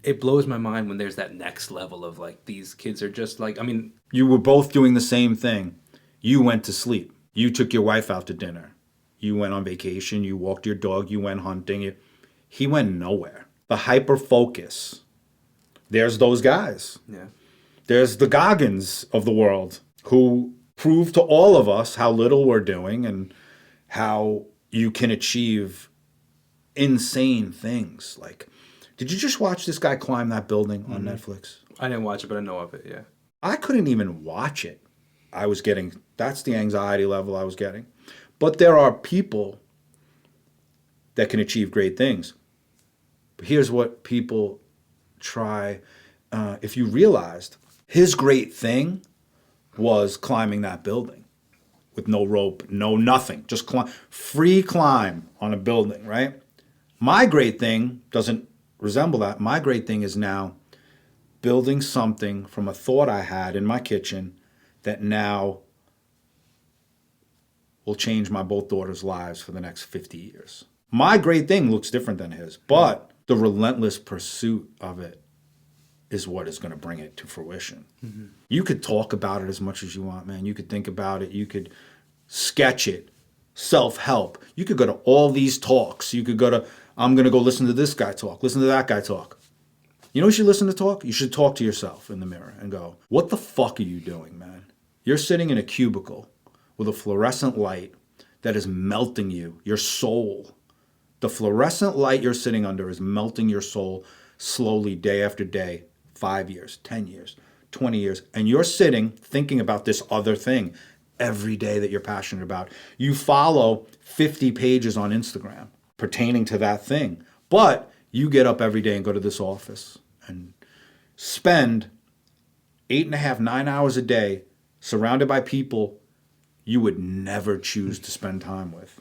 Speaker 2: it blows my mind when there's that next level of like these kids are just like, I mean,
Speaker 1: You were both doing the same thing. You went to sleep. You took your wife out to dinner. You went on vacation. You walked your dog. You went hunting. He went nowhere. The hyper focus. There's those guys.
Speaker 2: yeah.
Speaker 1: There's the Goggins of the world who prove to all of us how little we're doing and how you can achieve insane things. Like, did you just watch this guy climb that building on Netflix?
Speaker 2: I didn't watch it, but I know of it. Yeah.
Speaker 1: I couldn't even watch it. That's the anxiety level I was getting. But there are people that can achieve great things. But here's what people try. If you realized his great thing was climbing that building with no rope, no nothing, just free climb on a building, right? My great thing doesn't resemble that. My great thing is now building something from a thought I had in my kitchen that now will change my both daughters' lives for the next 50 years. My great thing looks different than his, but the relentless pursuit of it is what is going to bring it to fruition. Mm-hmm. You could talk about it as much as you want, man. You could think about it. You could sketch it. Self-help. You could go to all these talks. You could go to, I'm going to go listen to this guy talk, listen to that guy talk. You know what you should listen to talk? You should talk to yourself in the mirror and go, what the fuck are you doing, man? You're sitting in a cubicle with a fluorescent light that is melting you, your soul. The fluorescent light you're sitting under is melting your soul slowly day after day, 5 years, 10 years, 20 years. And you're sitting thinking about this other thing every day that you're passionate about. You follow 50 pages on Instagram pertaining to that thing. But you get up every day and go to this office and spend 8.5, 9 hours a day surrounded by people you would never choose to spend time with.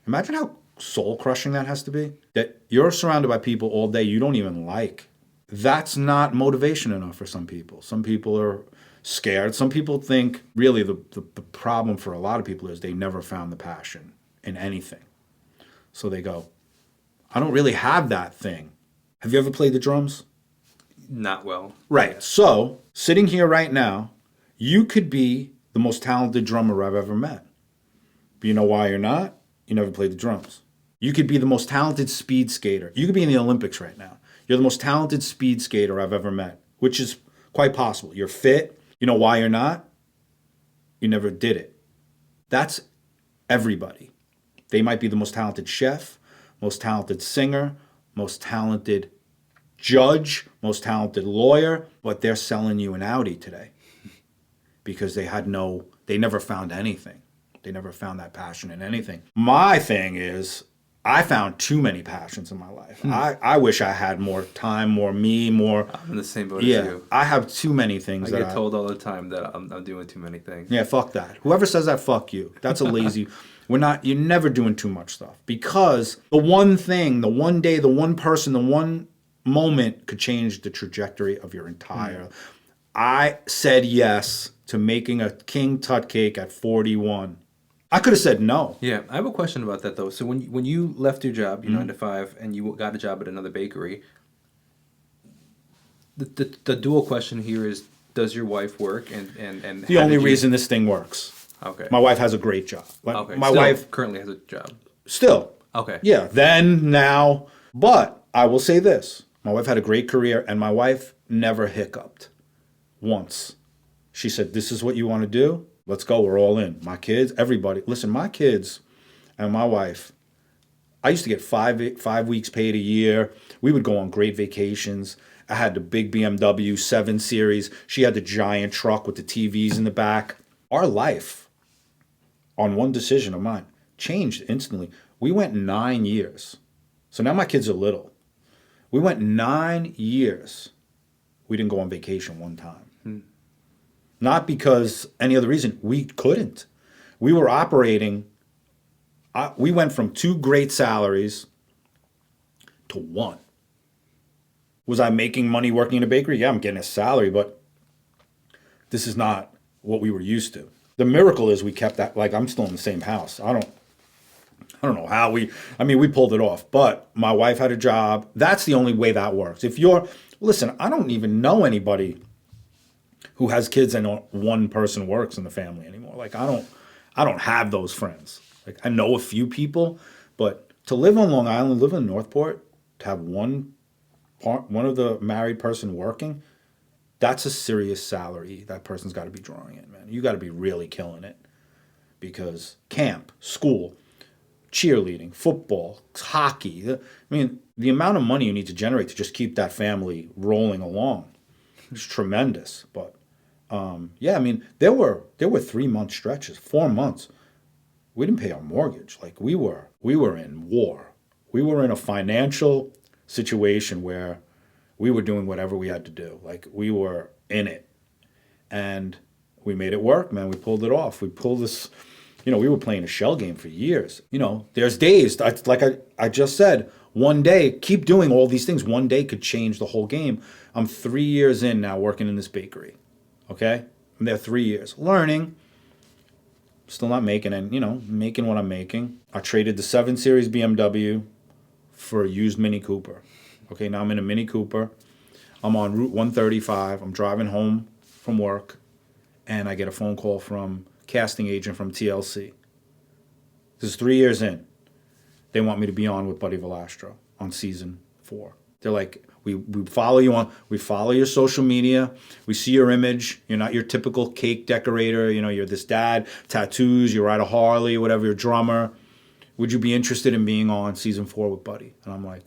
Speaker 1: Imagine how soul-crushing that has to be. That you're surrounded by people all day you don't even like. That's not motivation enough for some people. Some people are scared. Some people think, really, the problem for a lot of people is they never found the passion in anything. So they go, I don't really have that thing. Have you ever played the drums?
Speaker 2: Not well.
Speaker 1: Right. So, sitting here right now, you could be the most talented drummer I've ever met. But you know why you're not? You never played the drums. You could be the most talented speed skater. You could be in the Olympics right now. You're the most talented speed skater I've ever met, which is quite possible. You're fit. You know why you're not? You never did it. That's everybody. They might be the most talented chef, most talented singer, most talented judge, most talented lawyer, but they're selling you an Audi today because they never found anything. They never found that passion in anything. My thing is, I found too many passions in my life. I wish I had more time, more me, more.
Speaker 2: I'm in the same boat as you.
Speaker 1: I have too many things.
Speaker 2: I get told all the time that I'm doing too many things.
Speaker 1: Yeah, fuck that. Whoever says that, fuck you. That's a lazy. You're never doing too much stuff because the one thing, the one day, the one person, the one moment could change the trajectory of your entire. I said yes to making a king tut cake at 41. I could have said no.
Speaker 2: Yeah, I have a question about that though. So when you left your job, your 9 to 5, and you got a job at another bakery, the dual question here is: does your wife work? And
Speaker 1: the only reason this thing works.
Speaker 2: Okay.
Speaker 1: My wife has a great job.
Speaker 2: Okay.
Speaker 1: My wife
Speaker 2: currently has a job.
Speaker 1: Still.
Speaker 2: Okay.
Speaker 1: Yeah. Then, now, but I will say this: my wife had a great career, and my wife never hiccuped once. She said, "This is what you want to do. Let's go. We're all in." My kids, everybody. Listen, my kids and my wife, I used to get 5 weeks paid a year. We would go on great vacations. I had the big BMW 7 Series. She had the giant truck with the TVs in the back. Our life, on one decision of mine, changed instantly. We went 9 years. So now my kids are little. We went 9 years. We didn't go on vacation one time. Not because any other reason. We couldn't. We were operating. We went from 2 great salaries to 1. Was I making money working in a bakery? Yeah, I'm getting a salary, but this is not what we were used to. The miracle is we kept that, like, I'm still in the same house. I don't know how we pulled it off, but my wife had a job. That's the only way that works. Listen, I don't even know anybody who has kids and one person works in the family anymore. Like, I don't have those friends. Like, I know a few people, but to live on Long Island, live in Northport, to have one of the married person working, that's a serious salary that person's got to be drawing in, man. You got to be really killing it, because camp, school, cheerleading, football, hockey. I mean, the amount of money you need to generate to just keep that family rolling along is tremendous. But yeah, I mean, there were 3-month stretches, 4 months. We didn't pay our mortgage. Like, we were in war. We were in a financial situation where we were doing whatever we had to do. Like, we were in it, and we made it work, man. We pulled it off. We pulled this. We were playing a shell game for years. There's days, like I just said, one day, keep doing all these things. One day could change the whole game. I'm 3 years in now working in this bakery. Okay? I'm there 3 years. Learning. Still not making it, making what I'm making. I traded the 7 Series BMW for a used Mini Cooper. Okay, now I'm in a Mini Cooper. I'm on Route 135. I'm driving home from work, and I get a phone call from casting agent from TLC. This is 3 years in. They want me to be on with Buddy Velastro on season 4. They're like, we follow you we follow your social media. We see your image. You're not your typical cake decorator. You're this dad, tattoos, you ride a Harley, whatever, you're a drummer. Would you be interested in being on season 4 with Buddy? And I'm like,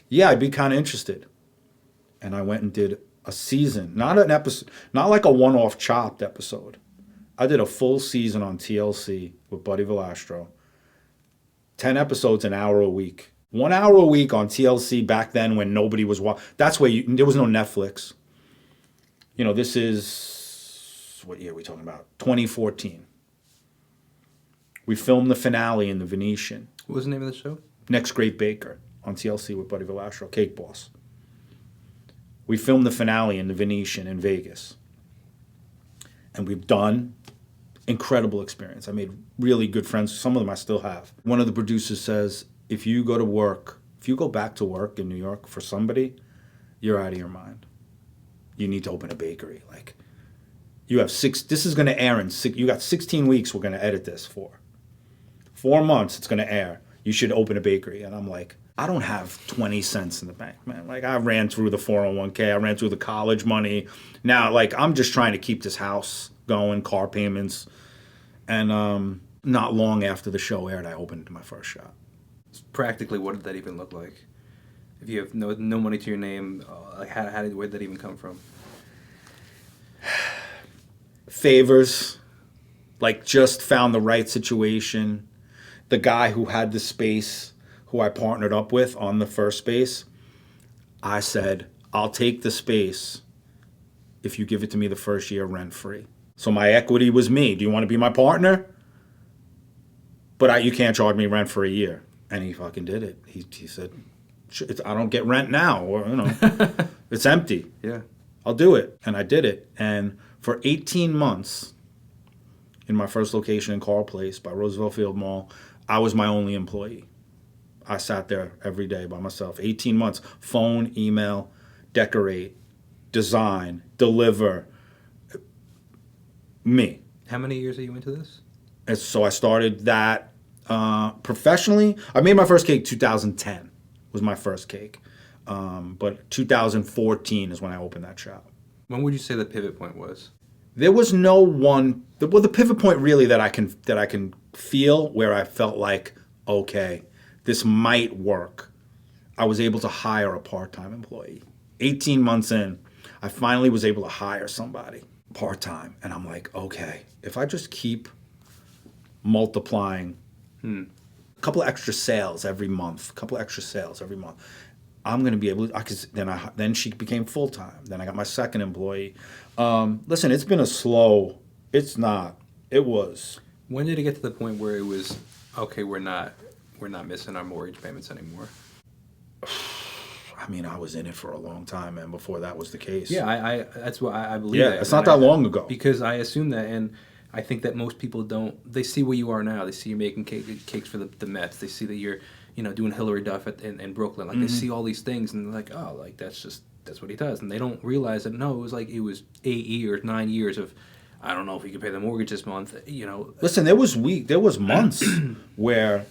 Speaker 1: yeah, I'd be kind of interested. And I went and did a season, not an episode, not like a one-off chopped episode. I did a full season on TLC with Buddy Velastro. 10 episodes, an hour a week. 1 hour a week on TLC back then when nobody was watching. That's where there was no Netflix. This is, what year are we talking about? 2014. We filmed the finale in the Venetian.
Speaker 2: What was the name of the show?
Speaker 1: Next Great Baker on TLC with Buddy Velastro, Cake Boss. We filmed the finale in the Venetian in Vegas. And we've done incredible experience. I made really good friends. Some of them I still have. One of the producers says, if you go back to work in New York for somebody, you're out of your mind. You need to open a bakery. Like, you have this is going to air in you got 16 weeks we're going to edit this for. 4 months it's going to air. You should open a bakery. And I'm like, I don't have 20 cents in the bank, man. Like, I ran through the 401k. I ran through the college money. Now, like, I'm just trying to keep this house going, car payments. And not long after the show aired, I opened my first shop.
Speaker 2: Practically, what did that even look like? If you have no money to your name, where did that even come from?
Speaker 1: Favors, like, just found the right situation. The guy who had the space, who I partnered up with on the first space, I said, I'll take the space if you give it to me the first year rent-free. So my equity was me. Do you want to be my partner? But you can't charge me rent for a year. And he fucking did it. He said, I don't get rent now. Or, it's empty.
Speaker 2: Yeah.
Speaker 1: I'll do it. And I did it. And for 18 months, in my first location in Carl Place by Roosevelt Field Mall, I was my only employee. I sat there every day by myself. 18 months. Phone, email, decorate, design, deliver. Me.
Speaker 2: How many years are you into this?
Speaker 1: And so I started that professionally. I made my first cake 2010 was my first cake. But 2014 is when I opened that shop.
Speaker 2: When would you say the pivot point was?
Speaker 1: There was no one. The pivot point really that I can feel where I felt like, okay, this might work. I was able to hire a part-time employee. 18 months in, I finally was able to hire somebody part-time. And I'm like, okay, if I just keep multiplying a couple of extra sales every month, I'm going to be able to, then she became full-time. Then I got my second employee. Listen, it's been it was.
Speaker 2: When did it get to the point where it was, okay, we're not missing our mortgage payments anymore?
Speaker 1: I mean, I was in it for a long time, man, before that was the case.
Speaker 2: Yeah, I that's what I believe.
Speaker 1: Yeah,
Speaker 2: that.
Speaker 1: it's not that long ago.
Speaker 2: Because I assume that, and I think that most people don't. They see where you are now. They see you making cakes for the Mets. They see that you're, doing Hillary Duff in Brooklyn. Like they see all these things, and they're like, oh, like that's what he does, and they don't realize that no, it was 8 years, 9 years of. I don't know if he could pay the mortgage this month.
Speaker 1: Listen, there was months where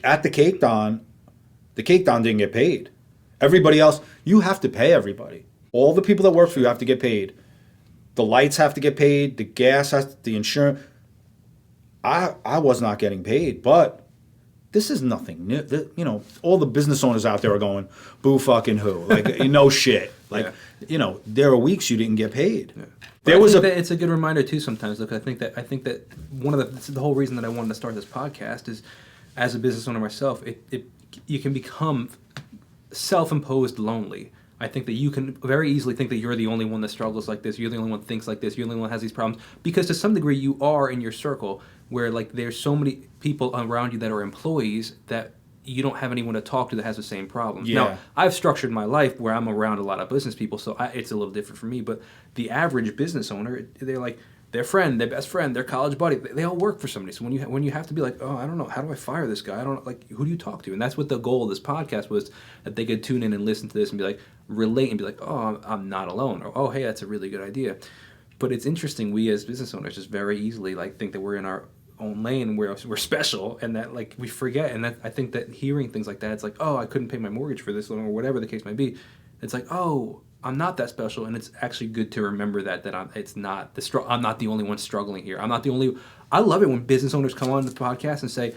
Speaker 1: at the Cake Don didn't get paid. Everybody else, you have to pay everybody. All the people that work for you have to get paid. The lights have to get paid. The gas the insurance. I was not getting paid, but this is nothing new. All the business owners out there are going, boo fucking who? Like, no shit. Like, there are weeks you didn't get paid. Yeah.
Speaker 2: It's a good reminder too. Sometimes, look, I think that one of the whole reason that I wanted to start this podcast is, as a business owner myself, you can become self-imposed lonely. I think that you can very easily think that you're the only one that struggles like this. You're the only one that thinks like this. You're the only one that has these problems. Because to some degree, you are in your circle where like there's so many people around you that are employees that you don't have anyone to talk to that has the same problems.
Speaker 1: Yeah.
Speaker 2: Now, I've structured my life where I'm around a lot of business people, so it's a little different for me. But the average business owner, they're like their friend, their best friend, their college buddy, they all work for somebody. So when you have to be like, oh, I don't know, how do I fire this guy? I don't know, like, who do you talk to? And that's what the goal of this podcast was, that they could tune in and listen to this and be like, relate and be like, oh, I'm not alone, or oh, hey, that's a really good idea. But it's interesting, we as business owners just very easily like think that we're in our own lane where we're special, and that like we forget. And that I think that hearing things like that, it's like, oh, I couldn't pay my mortgage for this long, or whatever the case might be. It's like, oh, I'm not that special, and it's actually good to remember that I'm not the only one struggling here. I'm not the only. I love it when business owners come on the podcast and say,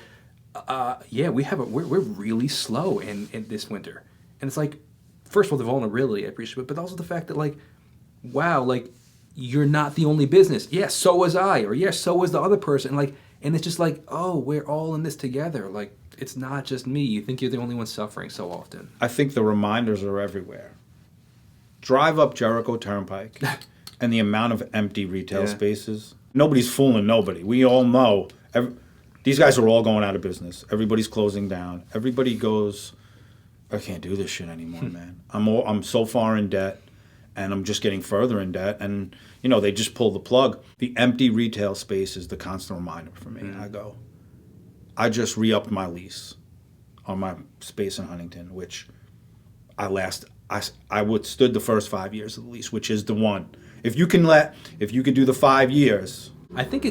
Speaker 2: yeah, we're really slow in this winter, and it's like, first of all, the vulnerability, I appreciate it, but also the fact that like, wow, like you're not the only business. Yes, so was I, or yes, so was the other person. Like, and it's just like, oh, we're all in this together. Like, it's not just me. You think you're the only one suffering so often.
Speaker 1: I think the reminders are everywhere. Drive up Jericho Turnpike and the amount of empty retail spaces. Nobody's fooling nobody. We all know. These guys are all going out of business. Everybody's closing down. Everybody goes, I can't do this shit anymore, man. I'm so far in debt, and I'm just getting further in debt. And, they just pull the plug. The empty retail space is the constant reminder for me. Mm. I just re-upped my lease on my space in Huntington, which I withstood the first 5 years of the lease, which is the one. If you can do the 5 years.
Speaker 2: I think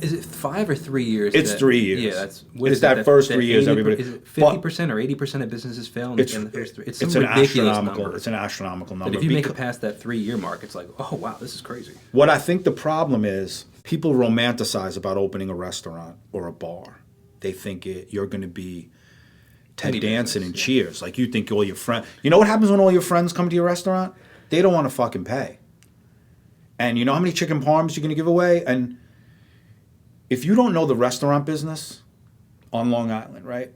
Speaker 2: is it 5 or 3 years?
Speaker 1: It's 3 years.
Speaker 2: Yeah,
Speaker 1: it's that first 3 years. Everybody.
Speaker 2: Is it 50% or 80% of businesses fail in the first 3? It's an
Speaker 1: astronomical number.
Speaker 2: But if you make it past that 3 year mark, it's like, oh wow, this is crazy.
Speaker 1: What I think the problem is, people romanticize about opening a restaurant or a bar. They think you're going to be Ted Danson and Cheers. Like, you think all your friends. You know what happens when all your friends come to your restaurant? They don't want to fucking pay. And you know how many chicken parms you're going to give away? And if you don't know the restaurant business on Long Island, right?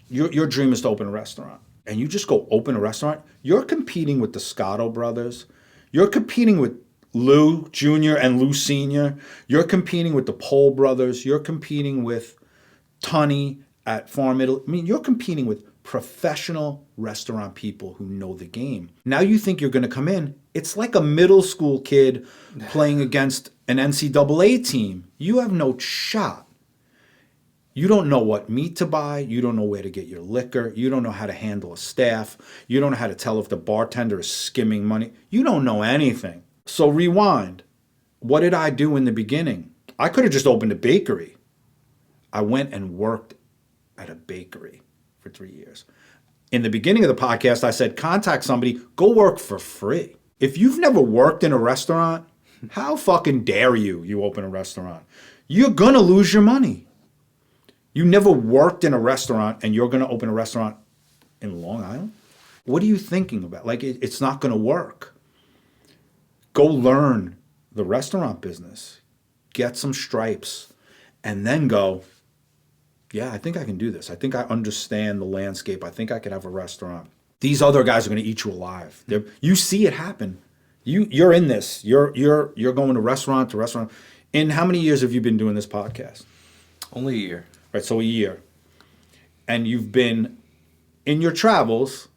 Speaker 1: Your dream is to open a restaurant. And you just go open a restaurant. You're competing with the Scotto brothers. You're competing with Lou Jr. and Lou Sr. You're competing with the Pohl brothers. You're competing with Tunney at Farm Italy. I mean, you're competing with professional restaurant people who know the game. Now you think you're going to come in. It's like a middle school kid playing against an NCAA team. You have no shot. You don't know what meat to buy. You don't know where to get your liquor. You don't know how to handle a staff. You don't know how to tell if the bartender is skimming money. You don't know anything. So rewind. What did I do in the beginning? I could have just opened a bakery. I went and worked at a bakery for 3 years. In the beginning of the podcast, I said, contact somebody, go work for free. If you've never worked in a restaurant, how fucking dare you open a restaurant? You're going to lose your money. You never worked in a restaurant and you're going to open a restaurant in Long Island? What are you thinking about? Like, it's not going to work. Go learn the restaurant business. Get some stripes. And then go, yeah, I think I can do this. I think I understand the landscape. I think I could have a restaurant. These other guys are going to eat you alive. You see it happen. You're in this. You're going to restaurant to restaurant. In how many years have you been doing this podcast?
Speaker 2: Only a year.
Speaker 1: Right, so a year. And you've been, in your travels,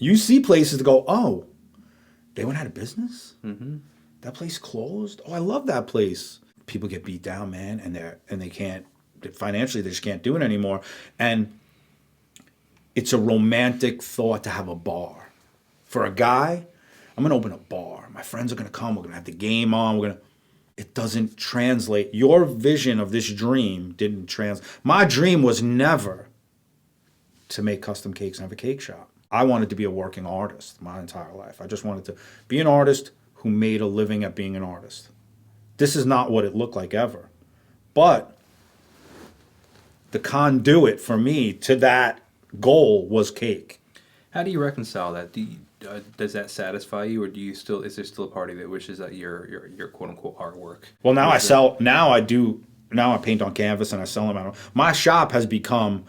Speaker 1: you see places to go, oh, they went out of business? Mm-hmm. That place closed? Oh, I love that place. People get beat down, man, and they can't, financially, they just can't do it anymore. And it's a romantic thought to have a bar. For a guy, I'm going to open a bar. My friends are going to come. We're going to have the game on. It doesn't translate. Your vision of this dream didn't translate. My dream was never to make custom cakes and have a cake shop. I wanted to be a working artist my entire life. I just wanted to be an artist who made a living at being an artist. This is not what it looked like ever. But the conduit for me to that goal was cake.
Speaker 2: How do you reconcile that? Does that satisfy you, or do you still? Is there still a party that wishes that your quote unquote artwork?
Speaker 1: Well, now I paint on canvas and I sell them out. My shop has become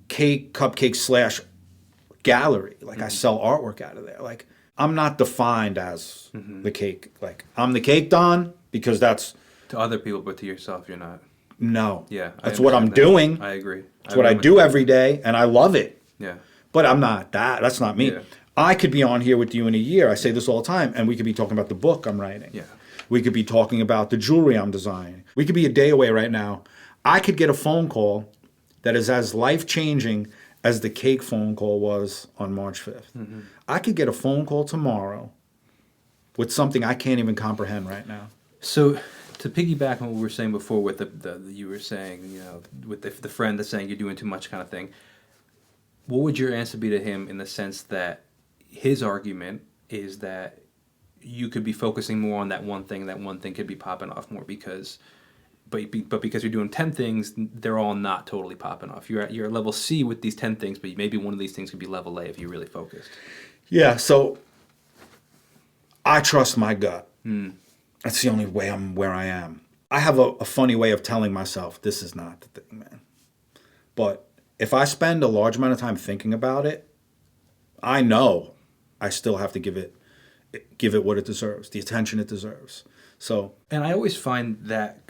Speaker 1: cake, cupcake / gallery. Like I sell artwork out of there. Like I'm not defined as the cake. Like I'm the cake Don because that's
Speaker 2: to other people, but to yourself, you're not.
Speaker 1: No.
Speaker 2: Yeah.
Speaker 1: That's what I'm doing.
Speaker 2: I agree.
Speaker 1: It's what I do every day, and I love it.
Speaker 2: Yeah.
Speaker 1: But I'm not that. That's not me.
Speaker 2: Yeah.
Speaker 1: I could be on here with you in a year. I say this all the time, and we could be talking about the book I'm writing.
Speaker 2: Yeah.
Speaker 1: We could be talking about the jewelry I'm designing. We could be a day away right now. I could get a phone call that is as life-changing as the cake phone call was on March 5th. Mm-hmm. I could get a phone call tomorrow with something I can't even comprehend right now.
Speaker 2: So to piggyback on what we were saying before with the you were saying, you know, with the friend that's saying you're doing too much kind of thing, what would your answer be to him in the sense that his argument is that you could be focusing more on that one thing could be popping off more because because you're doing 10 things, they're all not totally popping off. You're at level C with these 10 things, but maybe one of these things could be level A if you really focused.
Speaker 1: Yeah, so I trust my gut. That's the only way I'm where I am. I have a funny way of telling myself, this is not the thing, man. But if I spend a large amount of time thinking about it, I know I still have to give it what it deserves, the attention it deserves. So,
Speaker 2: and I always find that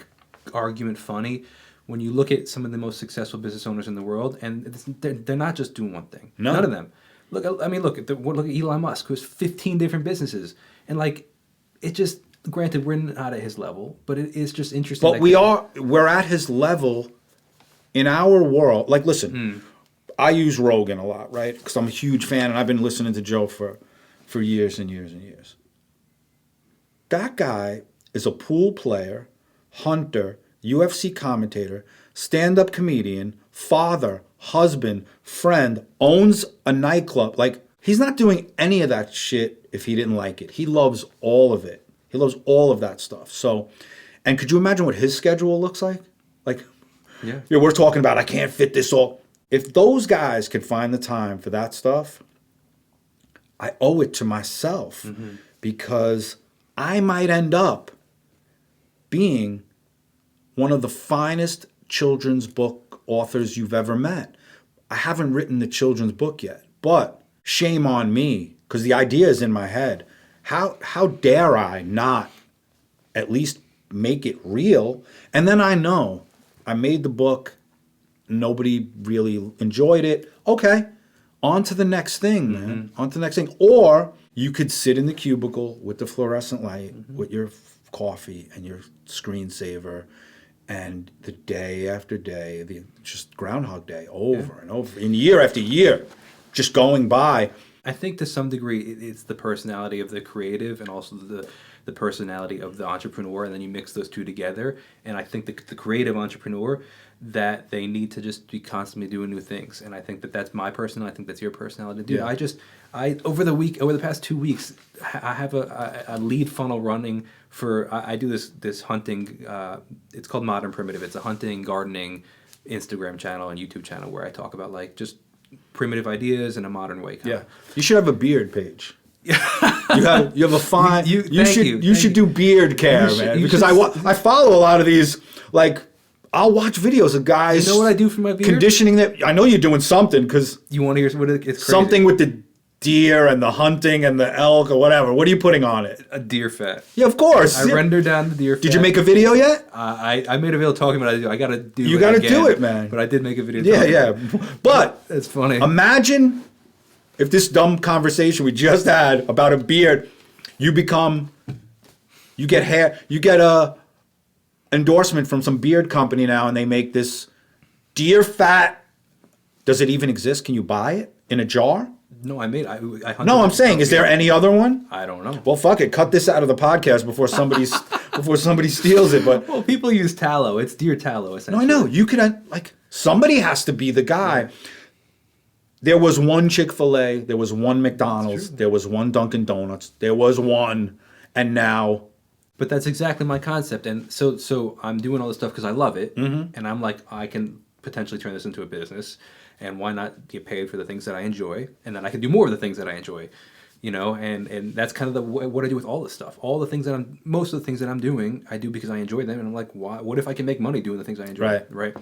Speaker 2: argument funny when you look at some of the most successful business owners in the world, and they're not just doing one thing.
Speaker 1: No.
Speaker 2: None of them. Look at Elon Musk, who has 15 different businesses, and like it just. Granted, we're not at his level, but it is just interesting.
Speaker 1: But we're at his level in our world. Like, listen, I use Rogan a lot, right? Because I'm a huge fan, and I've been listening to Joe for years and years and years. That guy is a pool player, hunter, UFC commentator, stand-up comedian, father, husband, friend, owns a nightclub. Like, he's not doing any of that shit if he didn't like it. He loves all of it. He loves all of that stuff. So, and could you imagine what his schedule looks like? Like,
Speaker 2: yeah,
Speaker 1: we're talking about, I can't fit this all. If those guys could find the time for that stuff, I owe it to myself because I might end up being one of the finest children's book authors you've ever met. I haven't written the children's book yet, but shame on me because the idea is in my head. How dare I not at least make it real? And then I know I made the book, nobody really enjoyed it. Okay, on to the next thing, man. On to the next thing. Or you could sit in the cubicle with the fluorescent light, with your coffee and your screensaver, and the day after day, just Groundhog Day, over and over, and year after year, just going by.
Speaker 2: I think to some degree it's the personality of the creative and also the personality of the entrepreneur, and then you mix those two together. And I think the creative entrepreneur, that they need to just be constantly doing new things. And I think that's my personality. I think that's your personality, dude. Yeah. Over the past 2 weeks, I have a lead funnel running for. I do this hunting. It's called Modern Primitive. It's a hunting, gardening, Instagram channel and YouTube channel where I talk about like just primitive ideas in a modern way. Kinda.
Speaker 1: You should have a beard page. you have a fine. You should do beard care, man. Because I follow a lot of these. Like, I'll watch videos of guys.
Speaker 2: You know what I do for my beard?
Speaker 1: Conditioning that. I know you're doing something because
Speaker 2: you want to hear what it's crazy.
Speaker 1: Something with the deer and the hunting and the elk or whatever. What are you putting on it?
Speaker 2: A deer fat.
Speaker 1: Yeah, of course.
Speaker 2: I render down the deer fat.
Speaker 1: Did you make a video yet?
Speaker 2: I made a video talking about it. I got to do it.
Speaker 1: You got to do it, man.
Speaker 2: But I did make a video.
Speaker 1: Yeah. But
Speaker 2: it's funny.
Speaker 1: Imagine if this dumb conversation we just had about a beard, you get a endorsement from some beard company now, and they make this deer fat. Does it even exist? Can you buy it in a jar?
Speaker 2: No, I hunted
Speaker 1: No, I'm saying, is there any other one?
Speaker 2: I don't know.
Speaker 1: Well, fuck it. Cut this out of the podcast before somebody steals it. But
Speaker 2: Well, people use tallow. It's deer tallow,
Speaker 1: no,
Speaker 2: essentially.
Speaker 1: I know you could somebody has to be the guy. There was one Chick-fil-A. There was one McDonald's. There was one Dunkin' Donuts. There was one, and now.
Speaker 2: But that's exactly my concept, and so I'm doing all this stuff because I love it, and I'm like, I can potentially turn this into a business, and why not get paid for the things that I enjoy, and then I can do more of the things that I enjoy, and that's kind of what I do with all this stuff. All the things most of the things that I'm doing, I do because I enjoy them, and I'm like, why? What if I can make money doing the things I enjoy? Right.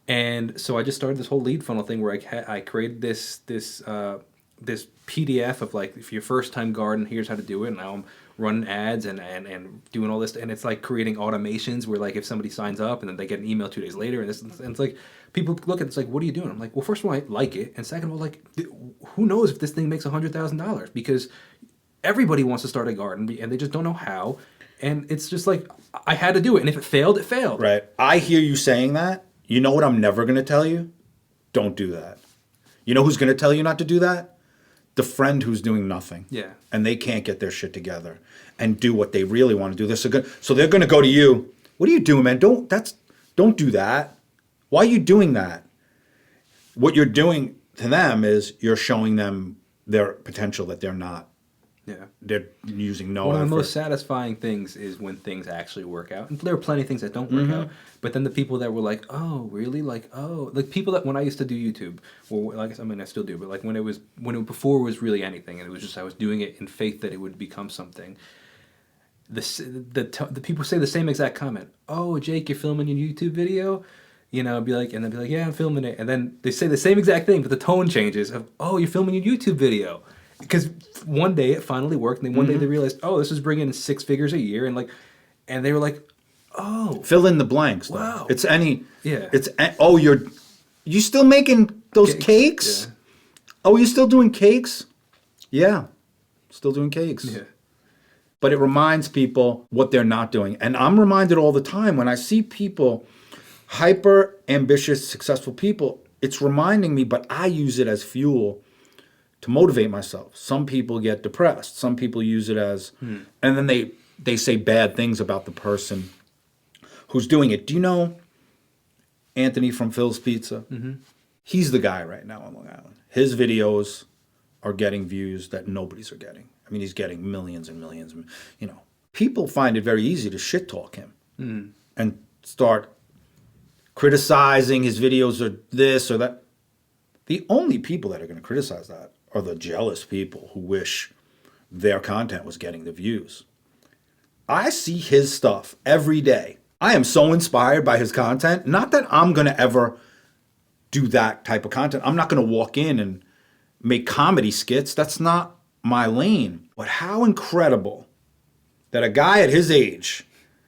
Speaker 2: And so I just started this whole lead funnel thing where I created this PDF of like, if your first time garden, here's how to do it. And now I'm running ads and doing all this, and it's like creating automations where like if somebody signs up and then they get an email 2 days later, and it's like people look at it's like, what are you doing? I'm like, well, first of all, I like it, and second of all, like, who knows if this thing makes $100,000, because everybody wants to start a garden and they just don't know how, and it's just like I had to do it, and if it failed, it failed.
Speaker 1: Right. I hear you saying that. You know what I'm never going to tell you? Don't do that. You know who's going to tell you not to do that? The friend who's doing nothing.
Speaker 2: Yeah.
Speaker 1: And they can't get their shit together and do what they really want to do. So they're going to go to you. What are you doing, man? Don't do that. Why are you doing that? What you're doing to them is you're showing them their potential that they're not.
Speaker 2: Yeah.
Speaker 1: They're using no
Speaker 2: One
Speaker 1: effort.
Speaker 2: of the most satisfying things is when things actually work out. And there are plenty of things that don't work out. But then the people that were like, oh, really? Like, oh, like people that when I used to do YouTube, or like, I mean, I still do, but like before it was really anything, and it was just I was doing it in faith that it would become something. The people say the same exact comment. Oh, Jake, you're filming your YouTube video? Be like, yeah, I'm filming it. And then they say the same exact thing, but the tone changes of, oh, you're filming your YouTube video. Because one day it finally worked, and then one day they realized, oh, this is bringing in 6 figures a year, and they were like, oh,
Speaker 1: fill in the blanks. Though.
Speaker 2: Wow.
Speaker 1: It's any.
Speaker 2: Yeah.
Speaker 1: It's you still making those cakes?
Speaker 2: Yeah.
Speaker 1: Oh, you still doing cakes? Yeah, still doing cakes.
Speaker 2: Yeah.
Speaker 1: But it reminds people what they're not doing, and I'm reminded all the time when I see people, hyper ambitious, successful people. It's reminding me, but I use it as fuel to motivate myself. Some people get depressed. Some people use it as, and then they say bad things about the person who's doing it. Do you know Anthony from Phil's Pizza? Mm-hmm. He's the guy right now on Long Island. His videos are getting views that nobody's are getting. I mean, he's getting millions and millions. People find it very easy to shit talk him and start criticizing his videos or this or that. The only people that are going to criticize that are the jealous people who wish their content was getting the views. I see his stuff every day. I am so inspired by his content. Not that I'm going to ever do that type of content. I'm not going to walk in and make comedy skits. That's not my lane. But how incredible that a guy at his age,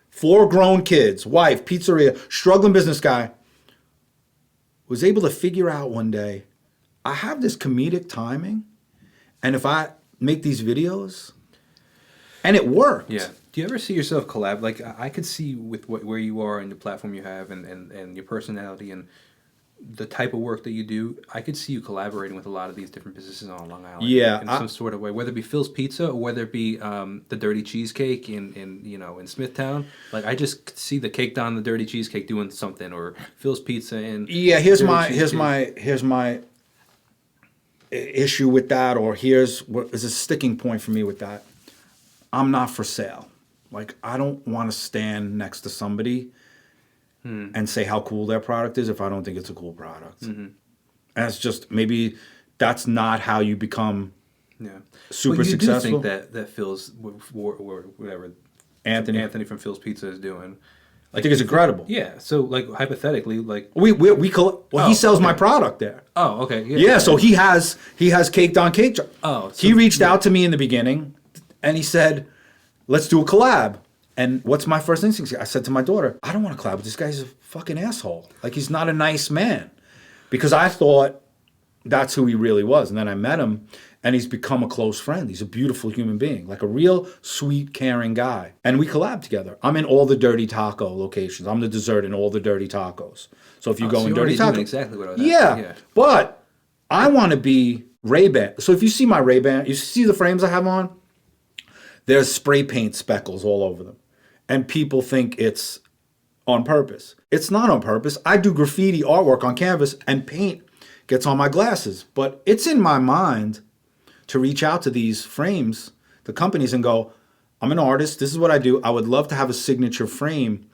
Speaker 1: 4 grown kids, wife, pizzeria, struggling business guy, was able to figure out one day, I have this comedic timing, and if I make these videos, and it worked.
Speaker 2: Yeah. Do you ever see yourself collab? Like, I could see with where you are and the platform you have and your personality and the type of work that you do, I could see you collaborating with a lot of these different businesses on Long Island.
Speaker 1: Yeah.
Speaker 2: In some sort of way, whether it be Phil's Pizza or whether it be the Dirty Cheesecake in Smithtown. Like, I just see the Cake Don, the Dirty Cheesecake doing something, or Phil's Pizza and
Speaker 1: here's my issue with that, or here's what is a sticking point for me with that. I'm not for sale. Like, I don't want to stand next to somebody and say how cool their product is if I don't think it's a cool product. And it's just, maybe that's not how you become super successful.
Speaker 2: You do think that Phil's, or whatever, Anthony from Phil's Pizza is doing.
Speaker 1: I think it's incredible.
Speaker 2: Yeah. So, like, hypothetically, like
Speaker 1: he sells my product there.
Speaker 2: Oh, okay.
Speaker 1: Yeah. So he has Cake Don Cake.
Speaker 2: Oh,
Speaker 1: he reached out to me in the beginning, and he said, "Let's do a collab." And what's my first instinct? I said to my daughter, "I don't want to collab with this guy. He's a fucking asshole. Like, he's not a nice man," because I thought that's who he really was. And then I met him, And he's become a close friend. He's a beautiful human being, like a real sweet, caring guy. And we collab together. I'm in all the Dirty Taco locations. I'm the dessert in all the Dirty Tacos. So if you go in Dirty Taco,
Speaker 2: exactly what I was
Speaker 1: yeah. But I want to be Ray-Ban. So if you see my Ray-Ban, you see the frames I have on. There's spray paint speckles all over them, and people think it's on purpose. It's not on purpose. I do graffiti artwork on canvas, and paint gets on my glasses. But it's in my mind to reach out to these frames, the companies, and go, I'm an artist, this is what I do. I would love to have a signature frame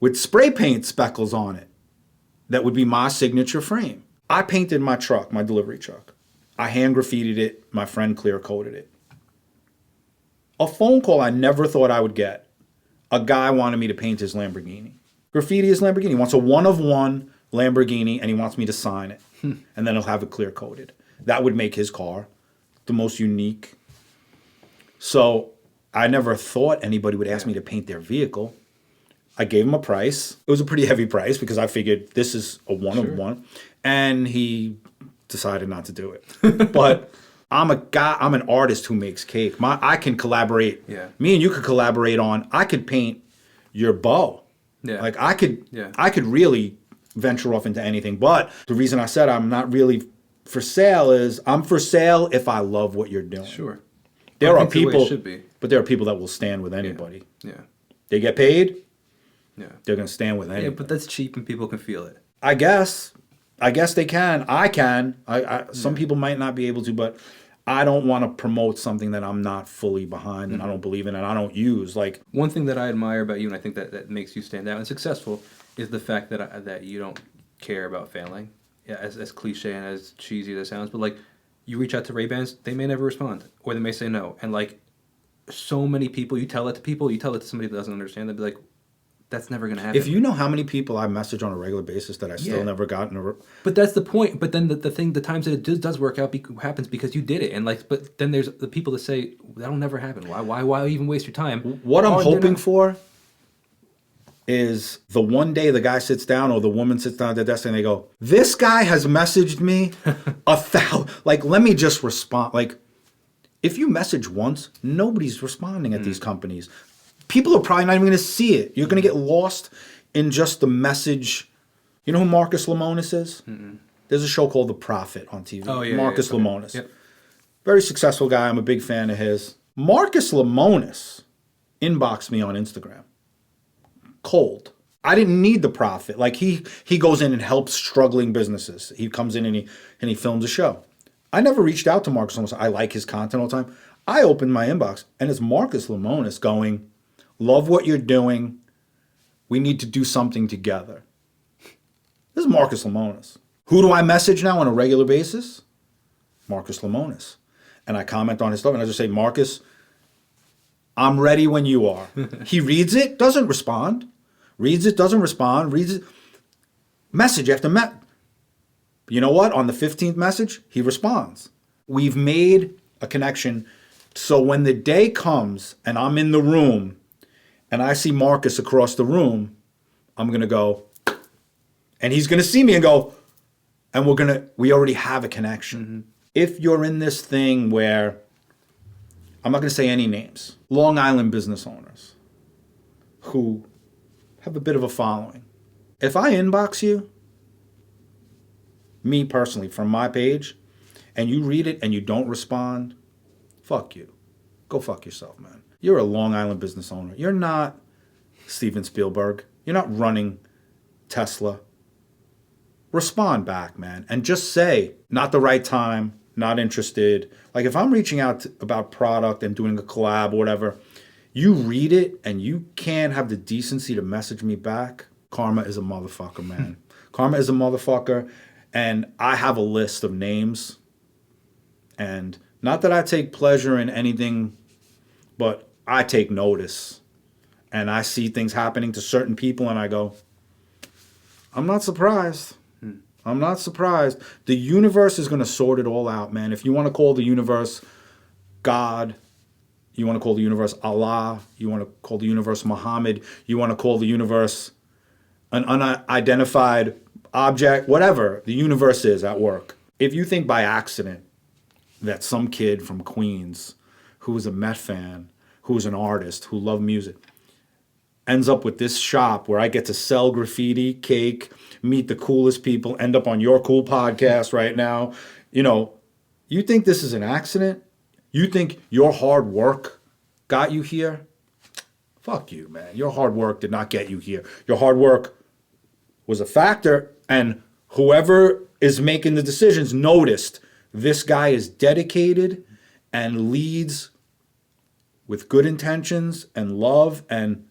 Speaker 1: with spray paint speckles on it. That would be my signature frame. I painted my truck, my delivery truck. I hand graffitied it, my friend clear coated it. A phone call I never thought I would get. A guy wanted me to paint his Lamborghini. Graffiti his Lamborghini. He wants a one-of-one Lamborghini, and he wants me to sign it. And then he'll have it clear coated. That would make his car the most unique. So I never thought anybody would ask me to paint their vehicle. I gave him a price. It was a pretty heavy price because I figured this is a one-of-one. And he decided not to do it. But I'm a guy, I'm an artist who makes cake. I can collaborate.
Speaker 2: Yeah.
Speaker 1: Me and you could collaborate on, I could paint your bow.
Speaker 2: Yeah.
Speaker 1: Like I could really venture off into anything. But the reason I said I'm not really for sale is I'm for sale if I love what you're doing.
Speaker 2: Sure.
Speaker 1: There
Speaker 2: I
Speaker 1: are
Speaker 2: think the way it
Speaker 1: people,
Speaker 2: should be.
Speaker 1: but there are people that will stand with anybody.
Speaker 2: Yeah.
Speaker 1: They get paid,
Speaker 2: Yeah.
Speaker 1: they're going to stand with anybody.
Speaker 2: Yeah, but that's cheap and people can feel it.
Speaker 1: I guess they can. I can. Some people might not be able to, but I don't want to promote something that I'm not fully behind and I don't believe in and I don't use. Like
Speaker 2: one thing that I admire about you, and I think that makes you stand out and successful, is the fact that you don't care about failing. Yeah, as cliche and as cheesy as it sounds, but like you reach out to Ray-Bans, they may never respond or they may say no, and like so many people, you tell it to somebody that doesn't understand, they'll be like, that's never going to happen.
Speaker 1: if you know how many people I message on a regular basis that I still never got in a...
Speaker 2: But that's the point. But then the times that it does work out happens because you did it. And like, but then there's the people that say that'll never happen. Why even waste your time?
Speaker 1: What I'm hoping for is the one day the guy sits down or the woman sits down at their desk and they go, this guy has messaged me 1,000. Like, let me just respond. Like, if you message once, nobody's responding at these companies. People are probably not even going to see it. You're going to get lost in just the message. You know who Marcus Lemonis is? Mm-mm. There's a show called The Prophet on TV.
Speaker 2: Oh, yeah.
Speaker 1: Marcus
Speaker 2: Okay.
Speaker 1: Lemonis.
Speaker 2: Yep.
Speaker 1: Very successful guy. I'm a big fan of his. Marcus Lemonis inboxed me on Instagram. Cold. I didn't need The Prophet. Like he goes in and helps struggling businesses. He comes in and he films a show. I never reached out to Marcus Lemonis. I like his content all the time. I opened my inbox and it's Marcus Lemonis going, love what you're doing. We need to do something together. This is Marcus Lemonis. Who do I message now on a regular basis? Marcus Lemonis. And I comment on his stuff and I just say, Marcus, I'm ready when you are. He reads it, doesn't respond. Reads it, doesn't respond. Reads it. Message after message. You know what? On the 15th message, he responds. We've made a connection. So when the day comes and I'm in the room and I see Marcus across the room, I'm going to go, and he's going to see me and go, and we already have a connection. Mm-hmm. If you're in this thing where, I'm not going to say any names, Long Island business owners who have a bit of a following. If I inbox you, me personally, from my page, and you read it and you don't respond, fuck you. Go fuck yourself, man. You're a Long Island business owner. You're not Steven Spielberg. You're not running Tesla. Respond back, man. And just say, not the right time, not interested. Like if I'm reaching out about product and doing a collab or whatever, you read it and you can't have the decency to message me back, karma is a motherfucker, man. Karma is a motherfucker. And I have a list of names. And not that I take pleasure in anything, but I take notice. And I see things happening to certain people and I go, I'm not surprised. I'm not surprised. The universe is going to sort it all out, man. If you want to call the universe God, you want to call the universe Allah, you want to call the universe Muhammad, you want to call the universe an unidentified object, whatever the universe is at work. If you think by accident that some kid from Queens who was a Met fan, who was an artist, who loved music, ends up with this shop where I get to sell graffiti, cake, meet the coolest people, end up on your cool podcast right now. You know, you think this is an accident? You think your hard work got you here? Fuck you, man. Your hard work did not get you here. Your hard work was a factor, and whoever is making the decisions noticed this guy is dedicated and leads with good intentions and love and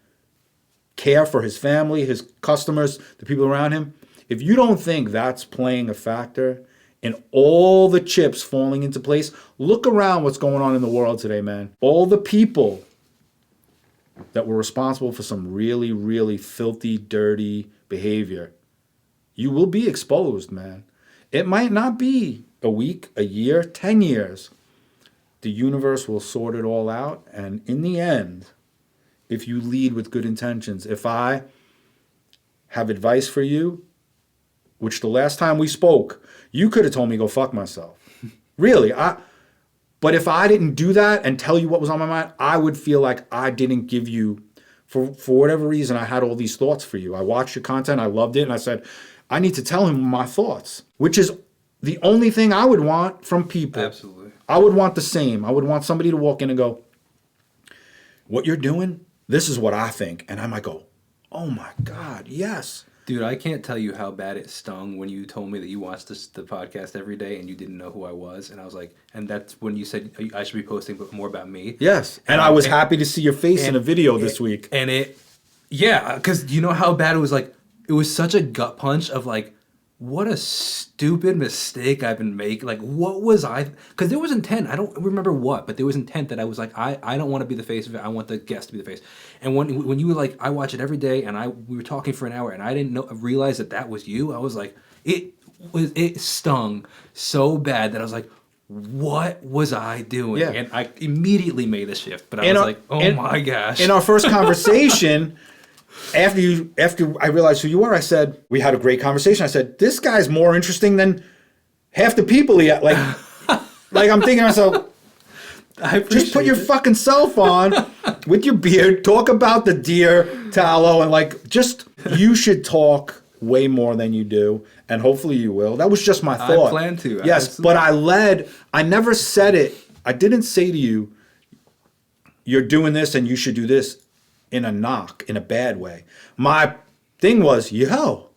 Speaker 1: care for his family, his customers, the people around him. If you don't think that's playing a factor in all the chips falling into place, look around what's going on in the world today, man. All the people that were responsible for some really, really filthy, dirty behavior, you will be exposed, man. It might not be a week, a year, 10 years. The universe will sort it all out, and in the end, if you lead with good intentions, if I have advice for you, which the last time we spoke, you could have told me go fuck myself. Really, but if I didn't do that and tell you what was on my mind, I would feel like I didn't give you, for whatever reason, I had all these thoughts for you. I watched your content, I loved it, and I said, I need to tell him my thoughts, which is the only thing I would want from people.
Speaker 2: Absolutely.
Speaker 1: I would want the same. I would want somebody to walk in and go, what you're doing, this is what I think. And I might go, oh my God, yes.
Speaker 2: Dude, I can't tell you how bad it stung when you told me that you watched the podcast every day and you didn't know who I was. And I was like, and that's when you said I should be posting more about me.
Speaker 1: Yes. And I was happy to see your face in a video this week.
Speaker 2: And yeah, because you know how bad it was. Like, it was such a gut punch of like, what a stupid mistake I've been making. Like, what was I? Because there was intent. I don't remember what, but there was intent that I was like, I don't want to be the face of it. I want the guest to be the face. And when you were like, I watch it every day, and we were talking for an hour, and I didn't realize that was you. I was like, it stung so bad that I was like, what was I doing?
Speaker 1: Yeah.
Speaker 2: And I immediately made a shift. But I was like, oh my gosh.
Speaker 1: In our first conversation. After I realized who you were, I said, we had a great conversation. I said, this guy's more interesting than half the people he had. Like I'm thinking to myself, just put your fucking self on with your beard, talk about the deer tallow, and like, just, you should talk way more than you do, and hopefully you will. That was just my thought.
Speaker 2: I plan to.
Speaker 1: Yes,
Speaker 2: Absolutely.
Speaker 1: but I never said it. I didn't say to you, you're doing this and you should do this in a knock, in a bad way. My thing was, yo,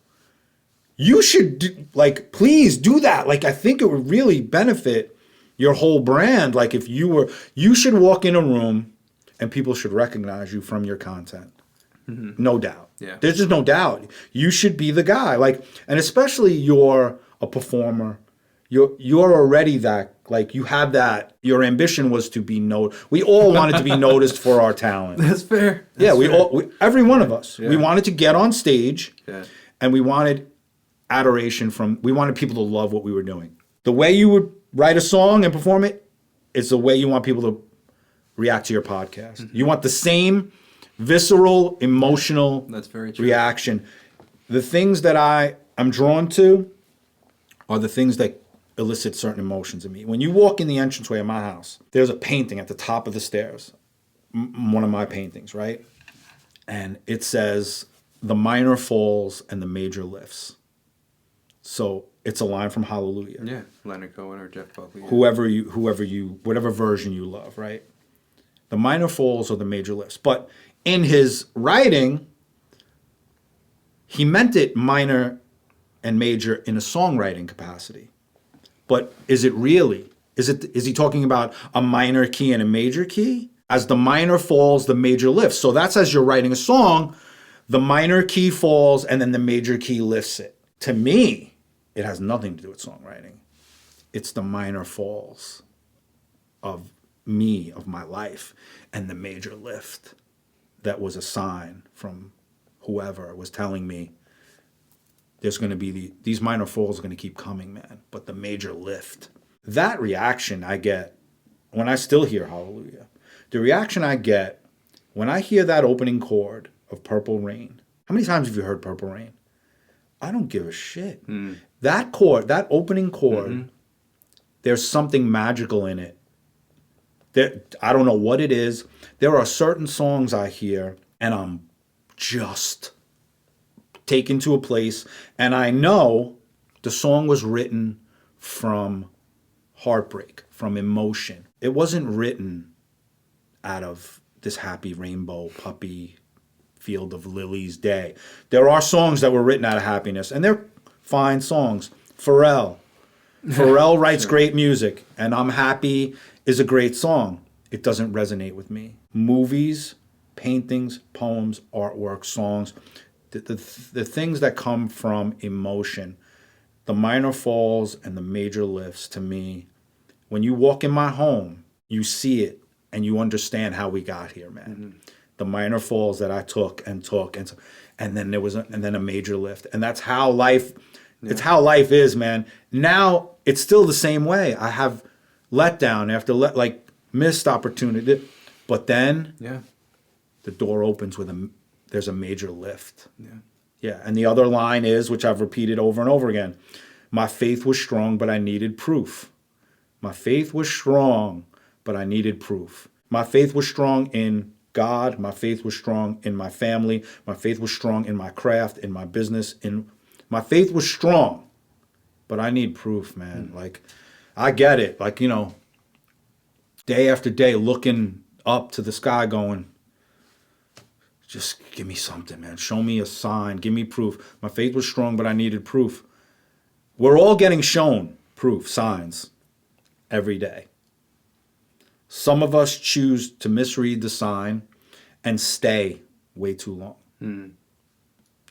Speaker 1: you should please do that. Like, I think it would really benefit your whole brand. Like, if you should walk in a room and people should recognize you from your content. Mm-hmm. No doubt.
Speaker 2: Yeah.
Speaker 1: There's just no doubt. You should be the guy. Like, and especially you're a performer. You're already that, like, you have that, your ambition was to be we all wanted to be noticed for our talent.
Speaker 2: That's fair.
Speaker 1: Every one of us,
Speaker 2: yeah.
Speaker 1: We wanted to get on stage,
Speaker 2: yeah.
Speaker 1: And we wanted adoration we wanted people to love what we were doing. The way you would write a song and perform it, it's the way you want people to react to your podcast. Mm-hmm. You want the same visceral, emotional
Speaker 2: That's very true.
Speaker 1: reaction. The things that I am drawn to are the things that elicit certain emotions in me. When you walk in the entranceway of my house, there's a painting at the top of the stairs, one of my paintings, right? And it says, the minor falls and the major lifts. So it's a line from Hallelujah.
Speaker 2: Yeah, Leonard Cohen or Jeff Buckley. Yeah.
Speaker 1: Whatever version you love, right? The minor falls or the major lifts. But in his writing, he meant it minor and major in a songwriting capacity. But is it really? Is he talking about a minor key and a major key? As the minor falls, the major lifts. So that's as you're writing a song, the minor key falls and then the major key lifts it. To me, it has nothing to do with songwriting. It's the minor falls of me, of my life, and the major lift that was a sign from whoever was telling me there's going to be these minor falls are going to keep coming, man. But the major lift, that reaction I get when I still hear Hallelujah, the reaction I get when I hear that opening chord of Purple Rain. How many times have you heard Purple Rain? I don't give a shit. That chord, that opening chord, There's something magical in it. I don't know what it is. There are certain songs I hear and I'm just taken to a place, and I know the song was written from heartbreak, from emotion. It wasn't written out of this happy rainbow puppy field of lilies day. There are songs that were written out of happiness, and they're fine songs. Pharrell writes great music, and I'm Happy is a great song. It doesn't resonate with me. Movies, paintings, poems, artwork, songs, the things that come from emotion, the minor falls and the major lifts, to me, when you walk in my home, you see it and you understand how we got here, man. Mm-hmm. The minor falls that I took, and then there was a major lift, and that's how life. Yeah. It's how life is, man. Now it's still the same way. I have letdown after missed opportunity, but then the door opens there's a major lift. Yeah. And the other line is, which I've repeated over and over again, my faith was strong, but I needed proof. My faith was strong, but I needed proof. My faith was strong in God. My faith was strong in my family. My faith was strong in my craft, in my business. My faith was strong, but I need proof, man. Like, I get it. Like, day after day, looking up to the sky going, just give me something, man. Show me a sign. Give me proof. My faith was strong, but I needed proof. We're all getting shown proof, signs, every day. Some of us choose to misread the sign and stay way too long. Mm.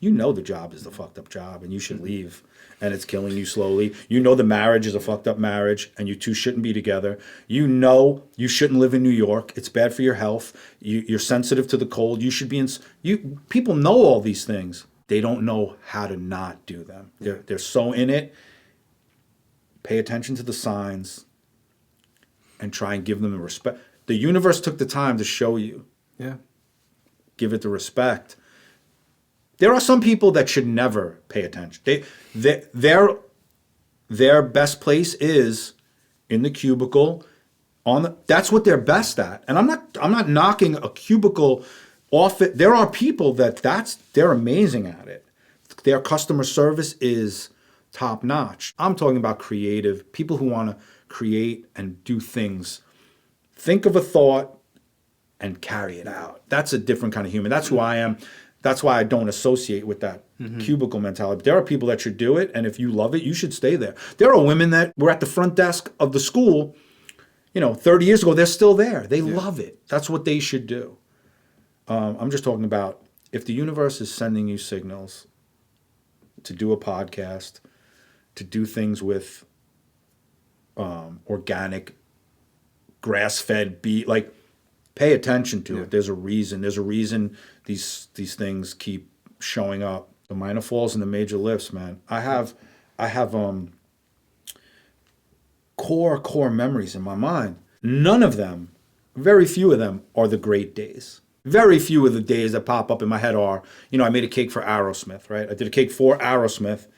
Speaker 1: You know the job is the fucked up job and you should leave, and it's killing you slowly. You know the marriage is a fucked up marriage and you two shouldn't be together. You know you shouldn't live in New York. It's bad for your health. You're sensitive to the cold. You should be people know all these things. They don't know how to not do them. They're so in it. Pay attention to the signs and try and give them the respect. The universe took the time to show you. Yeah. Give it the respect. There are some people that should never pay attention. Their best place is in the cubicle. That's what they're best at. And I'm not knocking a cubicle off it. There are people they're amazing at it. Their customer service is top notch. I'm talking about creative people who want to create and do things. Think of a thought and carry it out. That's a different kind of human. That's who I am. That's why I don't associate with that cubicle mentality. But there are people that should do it, and if you love it, you should stay there. There are women that were at the front desk of the school, 30 years ago. They're still there. They love it. That's what they should do. I'm just talking about if the universe is sending you signals to do a podcast, to do things with organic, grass-fed beef, pay attention to it. There's a reason. There's a reason these things keep showing up. The minor falls and the major lifts, man. I have core memories in my mind. None of them, very few of them, are the great days. Very few of the days that pop up in my head are, I made a cake for Aerosmith, right? I did a cake for Aerosmith,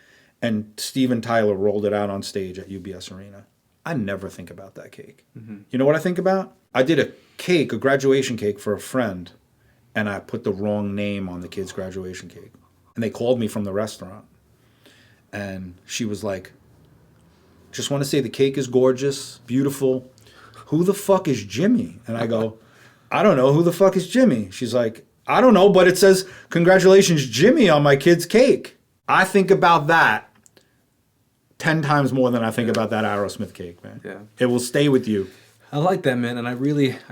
Speaker 1: and Steven Tyler rolled it out on stage at UBS Arena. I never think about that cake. Mm-hmm. You know what I think about? I did a graduation cake for a friend, and I put the wrong name on the kid's graduation cake. And they called me from the restaurant. And she was like, just want to say the cake is gorgeous, beautiful. Who the fuck is Jimmy? And I go, I don't know. Who the fuck is Jimmy? She's like, I don't know, but it says, congratulations, Jimmy, on my kid's cake. I think about that 10 times more than I think about that Aerosmith cake, man. Yeah. It will stay with you.
Speaker 2: I like that, man, and I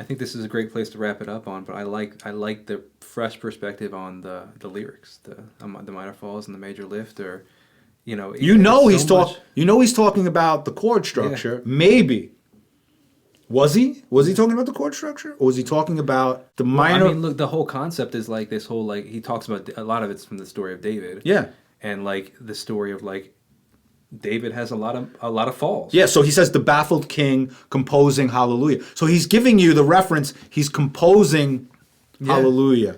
Speaker 2: think this is a great place to wrap it up on. But I like the fresh perspective on the lyrics, the minor falls and the major lift, or
Speaker 1: he's talking about the chord structure. Yeah. Maybe was he talking about the chord structure, or was he talking about the minor?
Speaker 2: I mean, look, the whole concept is this whole he talks about a lot of it's from the story of David.
Speaker 1: Yeah,
Speaker 2: and the story of David has a lot of falls.
Speaker 1: Yeah, so he says the baffled king composing Hallelujah. So he's giving you the reference. He's composing Hallelujah.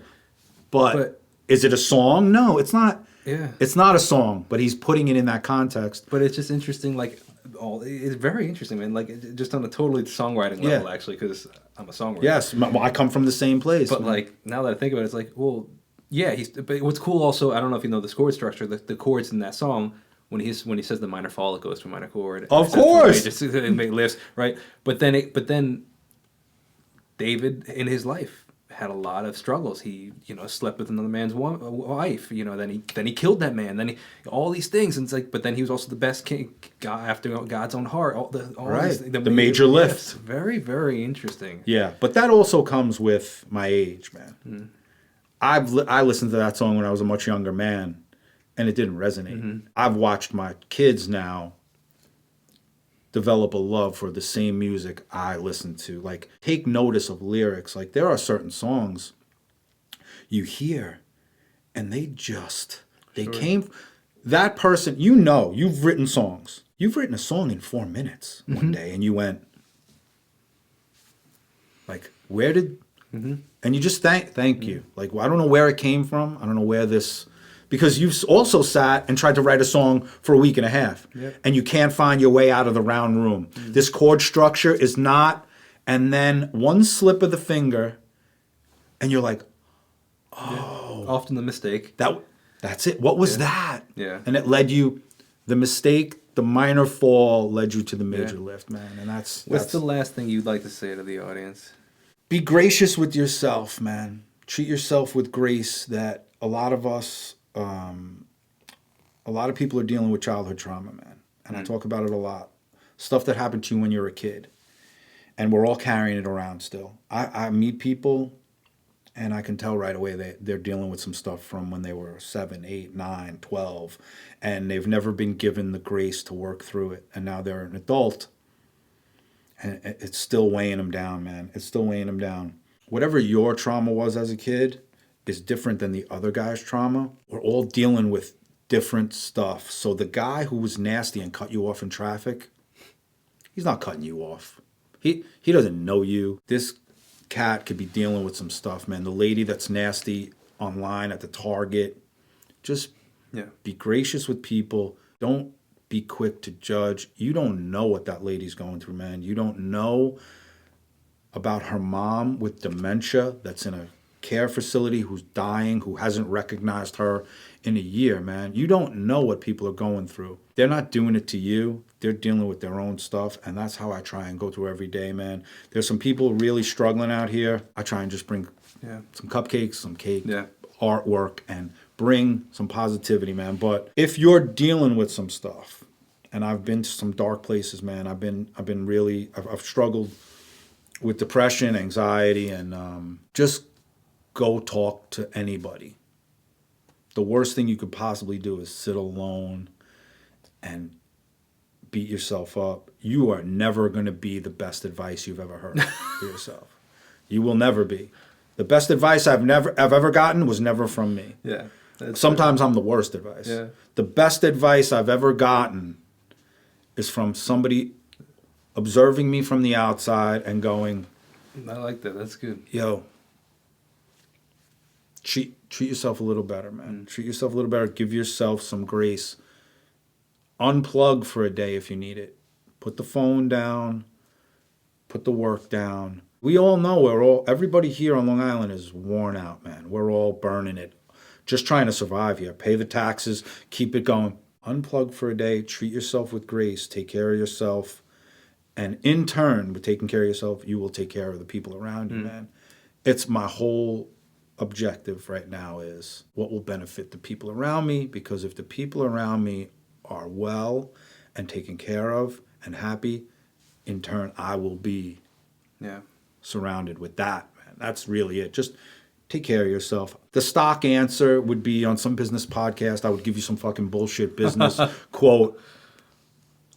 Speaker 1: But is it a song? No, it's not.
Speaker 2: Yeah.
Speaker 1: It's not a song, but he's putting it in that context.
Speaker 2: But it's just interesting, like, it's very interesting, man. Like, just on a totally songwriting level, actually, because I'm a songwriter.
Speaker 1: Yes, I come from the same place.
Speaker 2: But, like, now that I think about it, it's like, well, yeah, but what's cool also, I don't know if you know this chord structure, the chords in that song, when he says the minor fall, it goes to a minor chord.
Speaker 1: Of course!
Speaker 2: It lifts, right? But then David, in his life, had a lot of struggles. He, slept with another man's wife. Then he killed that man. Then all these things, and it's like, but then he was also the best king, God, after God's own heart.
Speaker 1: The major lifts.
Speaker 2: Very, very interesting.
Speaker 1: Yeah, but that also comes with my age, man. I listened to that song when I was a much younger man, and it didn't resonate. I've watched my kids now develop a love for the same music I listen to. Like, take notice of lyrics. Like, there are certain songs you hear, and they came. That person, you've written songs. You've written a song in 4 minutes one day, and you went, like, where did... And you just thank you. Like, I don't know where it came from. I don't know where this... Because you've also sat and tried to write a song for a week and a half. Yep. And you can't find your way out of the round room. This chord structure is not... And then one slip of the finger, and you're like, oh...
Speaker 2: Yeah. Often the mistake.
Speaker 1: That's it. What was that?
Speaker 2: Yeah.
Speaker 1: And it led you... The mistake, the minor fall, led you to the major lift, man. And that's...
Speaker 2: What's the last thing you'd like to say to the audience?
Speaker 1: Be gracious with yourself, man. Treat yourself with grace. That a lot of us, a lot of people are dealing with childhood trauma, man. And I talk about it a lot. Stuff that happened to you when you were a kid. And we're all carrying it around still. I meet people, and I can tell right away they're dealing with some stuff from when they were 7, 8, 9, 12. And they've never been given the grace to work through it. And now they're an adult. And it's still weighing them down, man. It's still weighing them down. Whatever your trauma was as a kid is different than the other guy's trauma. We're all dealing with different stuff. So the guy who was nasty and cut you off in traffic, he's not cutting you off. He doesn't know you. This cat could be dealing with some stuff, man. The lady that's nasty online at the Target, just be gracious with people. Don't be quick to judge. You don't know what that lady's going through, man. You don't know about her mom with dementia that's in a care facility who's dying, who hasn't recognized her in a year, man. You don't know what people are going through. They're not doing it to you. They're dealing with their own stuff, and that's how I try and go through every day, man. There's some people really struggling out here. I try and just bring some cupcakes, some cake, artwork, and bring some positivity, man. But if you're dealing with some stuff, and I've been to some dark places, man. I've struggled with depression, anxiety, and just go talk to anybody. The worst thing you could possibly do is sit alone and beat yourself up. You are never going to be the best advice you've ever heard for yourself. You will never be. The best advice I've ever gotten was never from me.
Speaker 2: Yeah.
Speaker 1: Sometimes I'm the worst advice. Yeah. The best advice I've ever gotten is from somebody observing me from the outside and going,
Speaker 2: I like that. That's good.
Speaker 1: Yo, treat yourself a little better, man. Treat yourself a little better. Give yourself some grace. Unplug for a day if you need it. Put the phone down. Put the work down. We all know everybody here on Long Island is worn out, man. We're all burning it. Just trying to survive here. Pay the taxes. Keep it going. Unplug for a day. Treat yourself with grace. Take care of yourself. And in turn, with taking care of yourself, you will take care of the people around you, man. It's my whole objective right now is what will benefit the people around me, because if the people around me are well and taken care of and happy, in turn, I will be surrounded with that, man. That's really it. Just take care of yourself. The stock answer would be on some business podcast, I would give you some fucking bullshit business quote.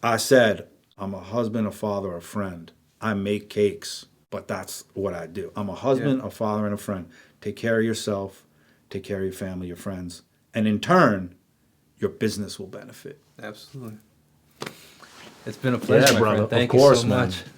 Speaker 1: I said, I'm a husband, a father, a friend. I make cakes, but that's what I do. I'm a husband, a father, and a friend. Take care of yourself. Take care of your family, your friends. And in turn, your business will benefit.
Speaker 2: Absolutely. It's been a pleasure, my
Speaker 1: brother.
Speaker 2: friend. Thank
Speaker 1: of course,
Speaker 2: you so much.
Speaker 1: Man.